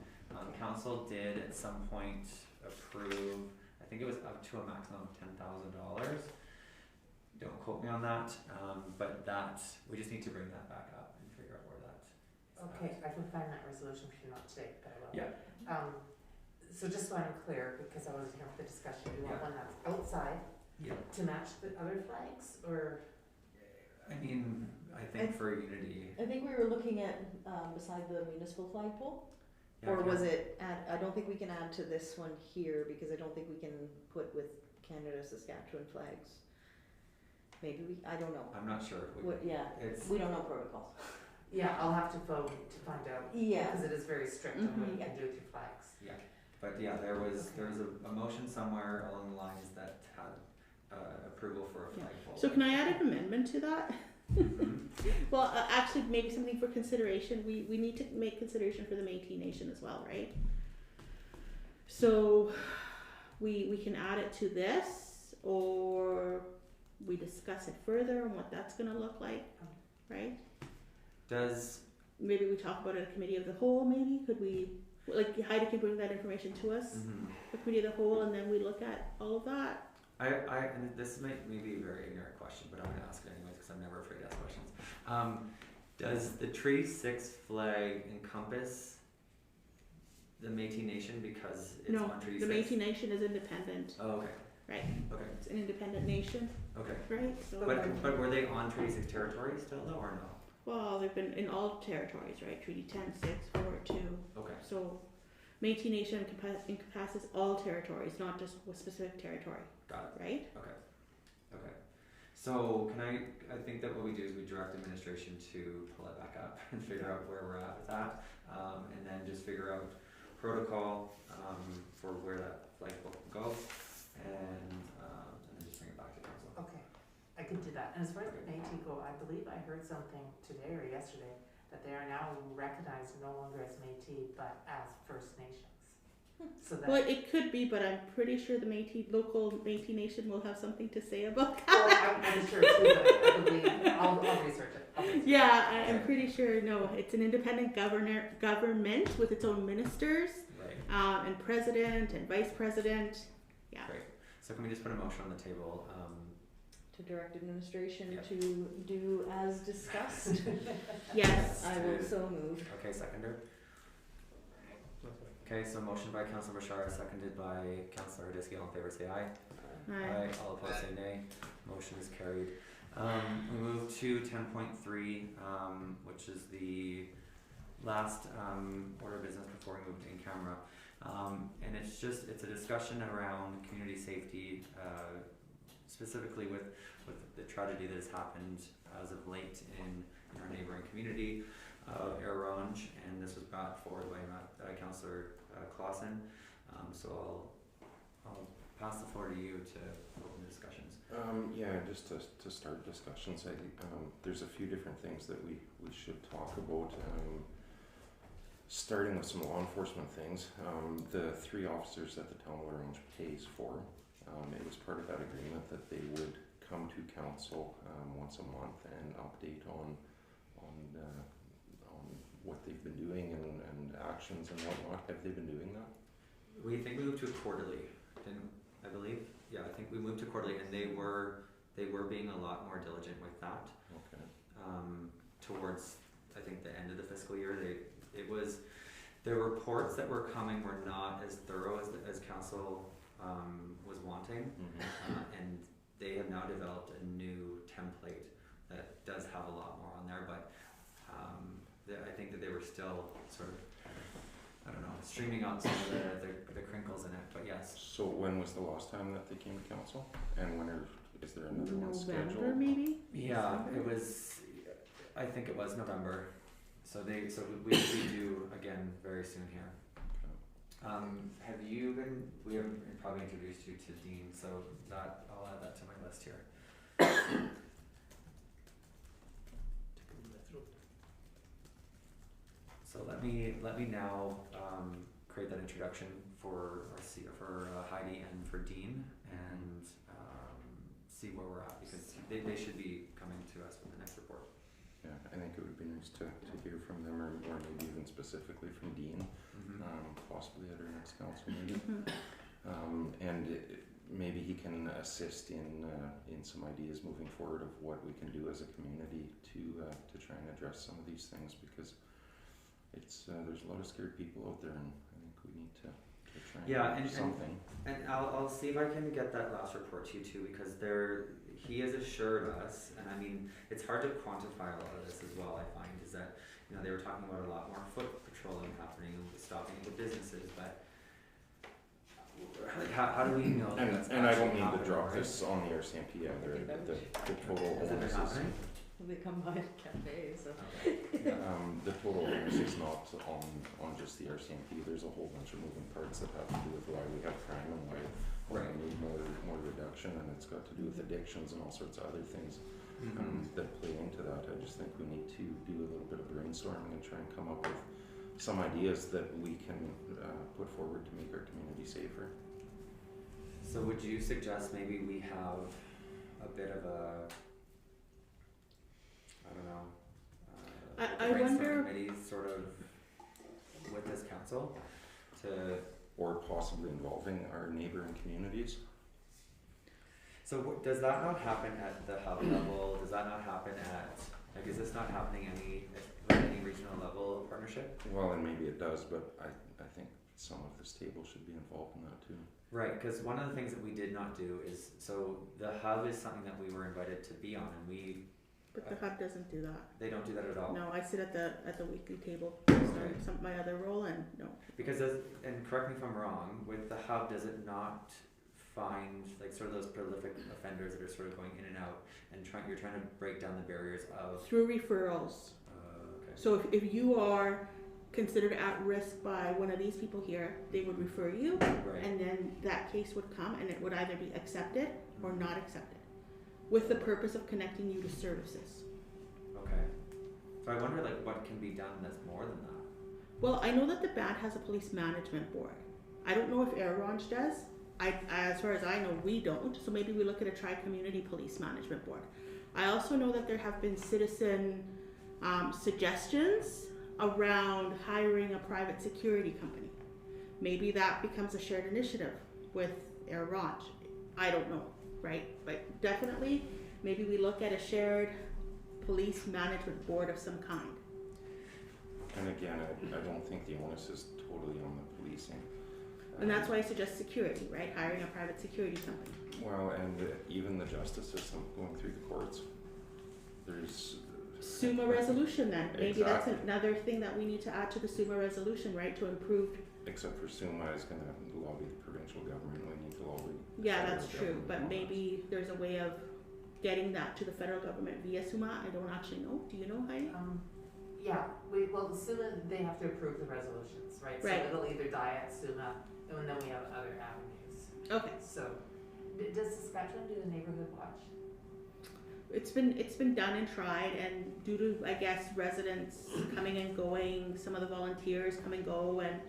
Council did at some point approve, I think it was up to a maximum of $10,000. Don't quote me on that, but that we just need to bring that back up and figure out where that is Okay, at. I can find that resolution for you, not today, but I will. Yeah. So just so I'm clear, because I wasn't here for the discussion, you want Yeah. one that's outside Yeah. to match the other flags, or? I mean, I think for unity. I think we were looking at beside the municipal flagpole, Yeah, or I was can't- it I don't think we can add to this one here because I don't think we can put with Canada, Saskatchewan flags. Maybe I don't know. I'm not sure. Yeah, It's we don't know protocol. Yeah, I'll have to vote to find out, Yeah. because it is very strict on what you Mhm. can do with your flags. But yeah, there was a motion somewhere along the lines that had approval for a Yeah. flagpole. So can I add an amendment to that? Mhm. Well, actually, maybe something for consideration. We need to make consideration for the Métis Nation as well, right? So we can add it to this, or we discuss it further and what that's going to look like, right? Does Maybe we talk about it at committee of the whole. Maybe could we, like Heidi can bring that information to us, the committee of the whole, and then we look at all of that. and this may be a very ignorant question, but I'm gonna ask it anyways because I'm never afraid to ask questions. Does the Treaty 6 flag encompass the Métis Nation because it's No, on Treaty the 6? Métis Nation is independent, Oh, okay. right? Okay. It's an independent nation, Okay. right? So, But were they on Treaty 6 territory still though, or no? well, they've been in all territories, right? Treaty 10, 6, 4, 2. Okay. So Métis Nation encompasses all territories, not just a specific territory, Got it. right? Okay. So I think that what we do is we direct administration to pull it back up and figure out where we're at with that, and then just figure out protocol, for where that flag will go, and then just bring it back to council. Okay, I could do that. And as far as the Métis go, I believe I heard something today or yesterday that they are now recognized no longer as Métis but as First Nations. So that. Well, it could be, but I'm pretty sure the local Métis Nation will have something to say about that. Well, I'm sure too, but I believe I'll research it. Yeah, I'm pretty sure. No, it's an independent government with its own ministers, Right. and president and vice president. Yeah. Great. So can we just put a motion on the table? To direct administration Yep. to do as discussed. Yes. I will so move. Okay, seconder. Okay, so motion by Councillor Bashar, seconded by Councillor Hardisky. All in favor say aye. Aye. All opposed say nay. Motion is carried. We move to 10.3, which is the last order of business before we move to in camera. And it's a discussion around community safety, specifically with the tragedy that has happened as of late in our neighboring community of Orange, and this was brought forward by Councillor Clausen. So I'll pass the floor to you to open the discussions. Yeah, just to start discussions, there's a few different things that we should talk about. Starting with some law enforcement things, the 3 officers that the town of Orange pays for, it was part of that agreement that they would come to council once a month and update on what they've been doing and actions and whatnot. Have they been doing that? We think we moved to quarterly, didn't I believe? Yeah, I think we moved to quarterly, and they were being a lot more diligent with that. Okay. Towards, I think, the end of the fiscal year, the reports that were coming were not as thorough as council was wanting, and they have now developed a new template that does have a lot more on there, but I think that they were still sort of, I don't know, streaming out some of the crinkles in it, but yes. So when was the last time that they came to council? And is there another one November, scheduled? maybe? Yeah, it was, I think it was November. So we do again very soon here. We haven't probably introduced you to Dean, so that I'll add that to my list here. So let me now create that introduction for Heidi and for Dean, and see where we're at, because they should be coming to us with the next report. Yeah, I think it would be nice to hear from them, or maybe even specifically from Dean, possibly at our next council meeting. And maybe he can assist in some ideas moving forward of what we can do as a community to try and address some of these things, because there's a lot of scared people out there, and I think we need to try and do something. And I'll see if I can get that last report to you too, because he has assured us, and I mean, it's hard to quantify a lot of this as well, I find, is that, they were talking about a lot more foot patrolling happening, stopping into businesses, but like, how do we know that that's and I don't actually mean to happening, drop right? this on the RCMP either, the total Has it been onus is, happening? They come by the cafe, so. Okay. Yeah. the total onus is not on just the RCMP. There's a whole bunch of moving parts that have to do with why we have crime and why we need more reduction, and it's got to do with addictions and all sorts of other things that play into that. I just think we need to do a little bit of brainstorming and try and come up with some ideas that we can put forward to make our community safer. So would you suggest maybe we have a bit of a, I don't know, I brainstorming wonder. committee sort of with this council Or possibly involving our neighboring communities. So does that not happen at the hub level? Does that not happen is this not happening at any regional level partnership? Well, and maybe it does, but I think some of this table should be involved in that too. Right, because one of the things that we did not do is, so the hub is something that we were invited to be on, and we But the hub doesn't do that. They don't do that at all? No, I sit at the weekly table, based on my other role, and no. Because and correct me if I'm wrong, with the hub, does it not find like sort of those prolific offenders that are sort of going in and out and you're trying to break down the barriers of Through referrals. okay. So if you are considered at risk by one of these people here, they would refer you, Right. and then that case would come, and it would either be accepted or not accepted, with the purpose of connecting you to services. Okay. So I wonder like what can be done that's more than that. Well, I know that the band has a police management board. I don't know if Air Ranch does. As far as I know, we don't. So maybe we look at a tri-community police management board. I also know that there have been citizen suggestions around hiring a private security company. Maybe that becomes a shared initiative with Air Ranch. I don't know, right? But definitely, maybe we look at a shared police management board of some kind. And again, I don't think the onus is totally on the policing. And that's why I suggest security, right? Hiring a private security company. Well, and even the justice system going through the courts. There's SUMA resolution then. Maybe that's Exactly. another thing that we need to add to the SUMA resolution, right? To improve. Except for SUMA is going to lobby the provincial government. We need to lobby. the Yeah, federal that's true. government But on this. maybe there's a way of getting that to the federal government via SUMA. I don't actually know. Do you know, Heidi? Yeah, well, the SUMA, they have to approve the resolutions, right? Right. So it'll either die at SUMA, and then we have other avenues. Okay. So, does Saskatchewan do a neighborhood watch? It's been done and tried, and due to, I guess, residents coming and going, some of the volunteers come and go, and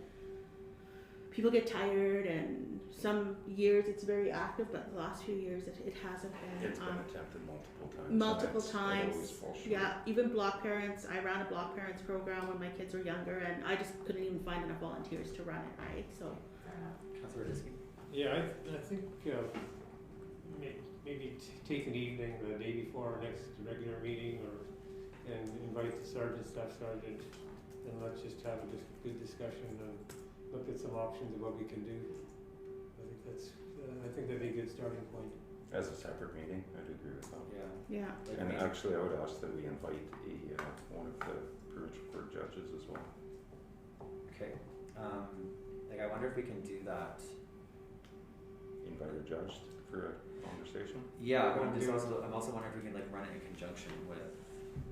people get tired, and some years it's very active, but the last few years it hasn't been. It's been attempted multiple times. Multiple and it times. always falls short. Yeah, even block parents. I ran a block parents program when my kids were younger, and I just couldn't even find enough volunteers to run it, right? So, Fair enough. Councillor Disky? Yeah, I think maybe take an evening the day before our next regular meeting, and invite the sergeant, staff sergeant, and let's just have a good discussion and look at some options of what we can do. I think that'd be a good starting point. As a separate meeting, I'd agree with that. Yeah. yeah. Like And maybe- actually, I would ask that we invite one of the provincial court judges as well. Okay. Like I wonder if we can do that. Invite a judge for a conversation. Yeah, We're I'm gonna do- I'm also wondering if we can like run it in conjunction with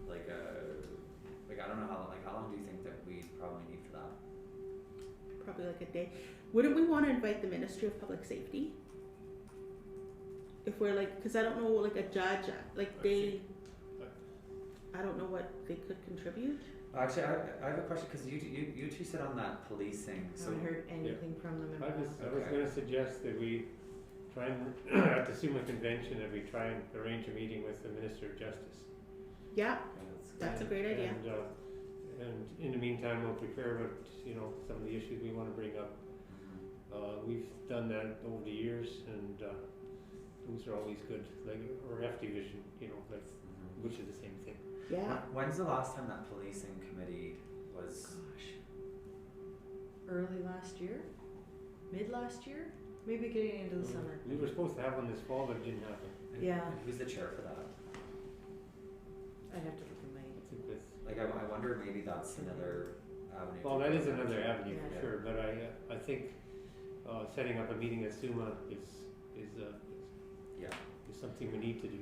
like I don't know how long do you think that we probably need for that? Probably like a day. Wouldn't we want to invite the Ministry of Public Safety? If we're like, because I don't know, like a judge, like they, I don't know what they could contribute. Actually, I have a question because you two sit on that policing. I So haven't heard anything from them in a I was Okay. going to suggest that we try and at the SUMA convention that we try and arrange a meeting with the Minister of Justice. Yeah, that's a great idea. And in the meantime, we'll prepare what some of the issues we want to bring up. We've done that over the years, and those are always good. Like or F division, like which is the same thing. Yeah. When's the last time that policing committee was? Gosh. Early last year? Mid last year? Maybe getting into the summer. We were supposed to have one this fall, but it didn't happen. Yeah. And who's the chair for that? I'd have to look in my. I think with Like I wonder maybe that's another avenue. well, to that go is down. another avenue Yeah. for sure. But I think setting up a meeting at SUMA is Yeah. something we need to do.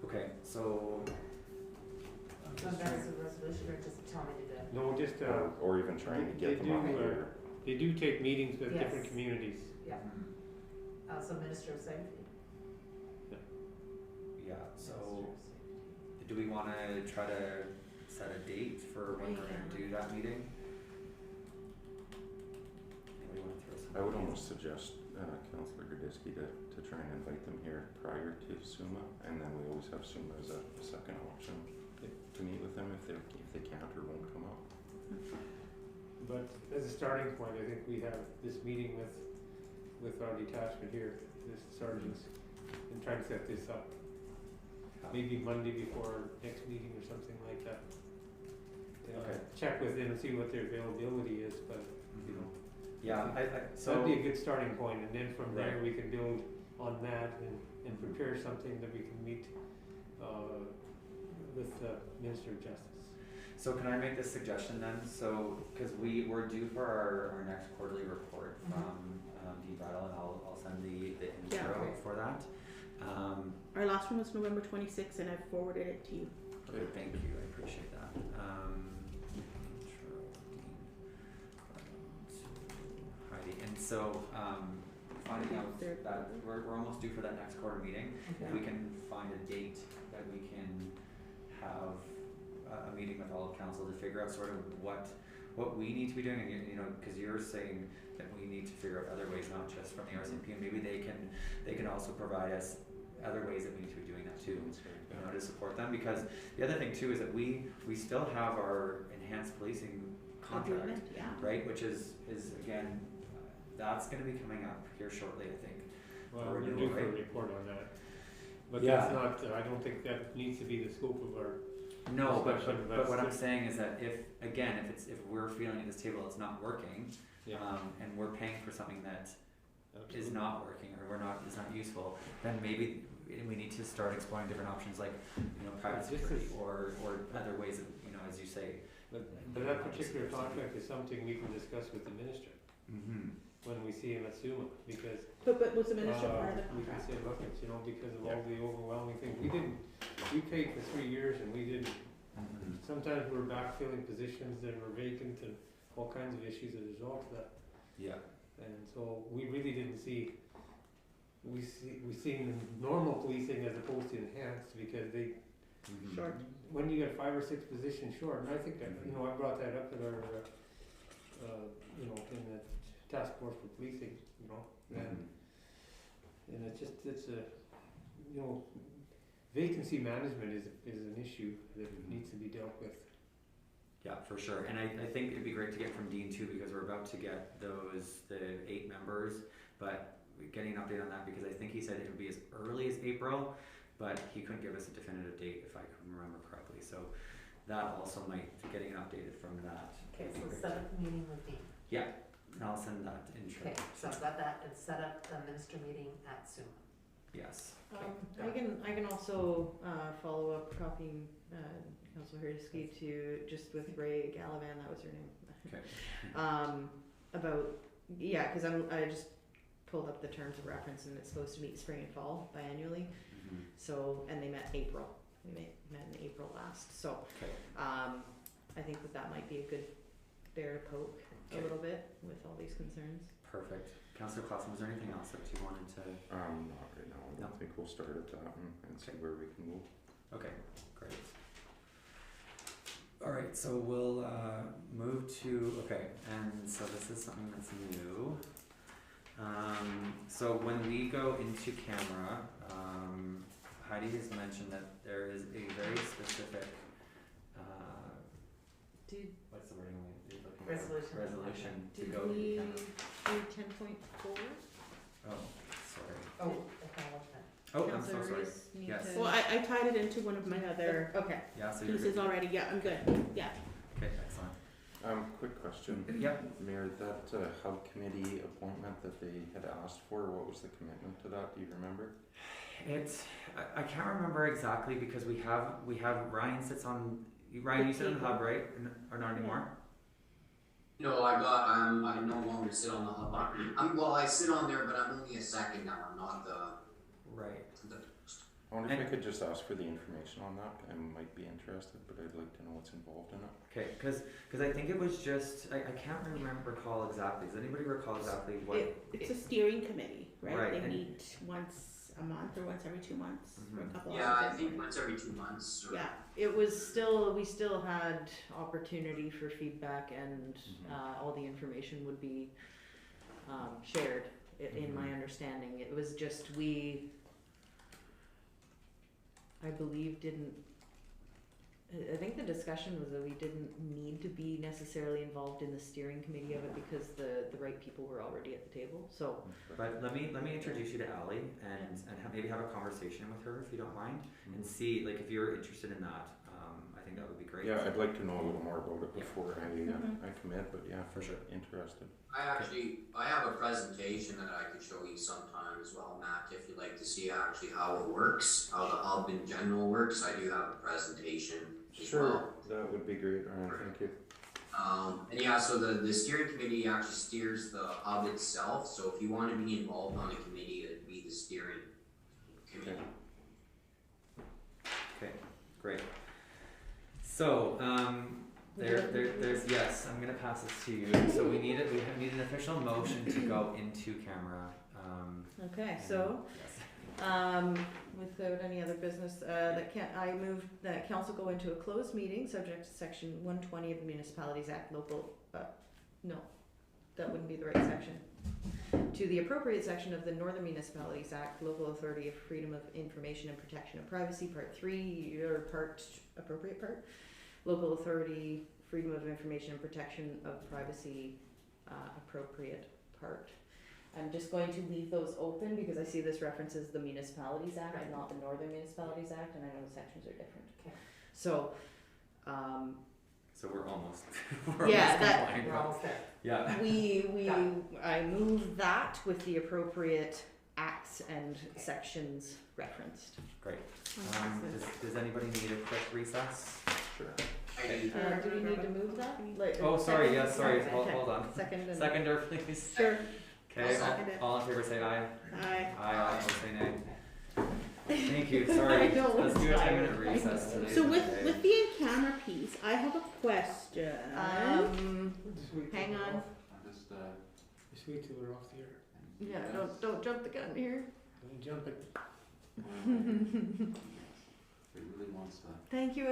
Okay, so. I'm So just that trying- is a resolution, or just tell me to do it? No, just Or even trying to they get them on do, here. they do take meetings with Yes. different communities. Yeah, Mhm. so Minister of Safety. Yeah. So. Minister of Safety. Do we want to try to set a date for when we're going to do that meeting? Anybody want to throw some I would ideas? almost suggest Councillor Gradisky to try and invite them here prior to SUMA, and then we always have SUMA as a second option to meet with them if they can't or won't come up. But as a starting point, I think we have this meeting with our detachment here, this sergeants, and try to set this up. Maybe Monday before our next meeting or something like that. Okay. Check with them and see what their availability is, but Yeah, so that'd be a good starting point, and then from there Right. we can build on that and prepare something that we can meet with Minister of Justice. So can I make this suggestion then? So, because we're due for our next quarterly report from Dean Brattle, and I'll send the intro for that. Our last one was November 26th, and I forwarded it to you. Okay, thank you, I appreciate that. Intro, Dean Heidi, and so finding out that we're almost due for that next quarter meeting. If we can find a date that we can have a meeting with all of council to figure out sort of what we need to be doing, and you know, because you're saying that we need to figure out other ways, not just from the RCMP, and maybe they can also provide us other ways that we need to be doing that too, you know, to support them. Because the other thing too is that we still have our enhanced policing contract, right, which is again, that's going to be coming up here shortly, I think. Well, we're due for a report on that, but that's not. I don't think that needs to be the scope of our. No, but what I'm saying is that if we're feeling at this table it's not working, and we're paying for something that is not working or is not useful, then maybe we need to start exploring different options, like, you know, private security or other ways of, you know, as you say. But that particular contract is something we can discuss with the minister when we see him at SUMA, because. But was the minister part of the We can contract? say, look, it's, you know, because of all the overwhelming things, we paid for 3 years and we didn't. Sometimes we're backfilling positions that were vacant and all kinds of issues as a result of that. Yeah. And so we really didn't see. We seen normal policing as opposed to enhanced, because they. Short. When you get 5 or 6 positions short, and I think that, you know, I brought that up at our, you know, in the task force for policing, you know, and it's a, you know, vacancy management is an issue that needs to be dealt with. Yeah, for sure. And I think it'd be great to get from Dean too, because we're about to get the 8 members, but getting an update on that, because I think he said it would be as early as April, but he couldn't give us a definitive date if I can remember correctly. So that also might, getting updated from that. Okay, so set up a meeting with Dean. Yeah, and I'll send that intro. Okay, so I've got that, and set up a minister meeting at SUMA. Yes. I can also follow up copying Councillor Herdesky to just with Ray Gallivan, that was her name. Okay. About because I just pulled up the terms of reference, and it's supposed to meet spring and fall biannually. So, and they met April. They met in April last. So, I think that might be a good bear to poke a little bit with all these concerns. Perfect. Councillor Clausen, was there anything else that you wanted to? Not right now. I don't think we'll start at that and see where we can move. Okay, great. All right, so we'll move to, and so this is something that's new. So when we go into camera, Heidi has mentioned that there is a very specific, what's the wording you're looking for? Resolution to Did go we to camera. do 10.4? Oh, sorry. Oh, acknowledgement. Oh, I'm so sorry. Yes. Well, I tied it into one of my other Yeah, so you're pieces good. already. Yeah, I'm good. Yeah. Okay, excellent. Quick question. Yep. Mayor, that hub committee appointment that they had asked for, what was the commitment to that? Do you remember? I can't remember exactly, because we have Ryan sits on, Ryan, you sit on the hub, right? Or not anymore? No, I no longer sit on the hub. I sit on there, but I'm only a second now. I'm not the. Right. I wonder if I could just ask for the information on that. I might be interested, but I'd like to know what's involved in it. Okay, because I think it was just, I can't recall exactly. Does anybody recall exactly what? It's a steering committee, right? Right, They meet once a month or once every 2 months for a couple Yeah, hours. I think once every 2 months. Or Yeah. It was still, we still had opportunity for feedback, and all the information would be shared, in my understanding. It was just I believe I think the discussion was that we didn't need to be necessarily involved in the steering committee of it, because the right people were already at the table. So, but let me introduce you to Allie and maybe have a conversation with her, if you don't mind, and see, like, if you're interested in that. I think that would be great. Yeah, I'd like to know a little more about it Yeah. before I commit, but yeah, For sure. interested. I have a presentation that I could show you sometime as well, Matt, if you'd like to see actually how it works, how the hub in general works. I do have a presentation as well. That would be great, Ryan, thank you. And yeah, so the steering committee actually steers the hub itself, so if you want to be involved on the committee, it'd be the steering committee. Okay, great. So, there's, yes, I'm gonna pass this to you. So we need an official motion to go into camera. Okay, and- so, yes. without any other business, I move that council go into a closed meeting, subject to section 120 of the Municipalities Act, local, no, that wouldn't be the right section. To the appropriate section of the Northern Municipalities Act, Local Authority of Freedom of Information and Protection of Privacy, Part 3, or appropriate part, Local Authority, Freedom of Information and Protection of Privacy, appropriate part. I'm just going to leave those open because I see this references the Municipalities Act and not the Northern Municipalities Act, and I know the sections are different. Okay. So, So we're almost, Yeah, almost that- compliant, We're but- almost there. Yeah. I move that with the appropriate acts and sections referenced. Great. Does anybody need a quick recess? Sure. Okay. Do we need to move that? Like, Oh, sorry, second? yes, sorry, Okay. hold on. Second and. Seconder, please. Sure. Okay, I'll second it. all in favor say aye. Aye. Aye, all say nay. Thank you, sorry. I know, Let's it's do a tired. 10-minute recess today. So with the in-camera piece, I have a question. Just wait till Hang we're on. off. Just Just wait till we're off the air. Yeah, don't jump the gun here. Don't jump it. It really wants to. Thank you,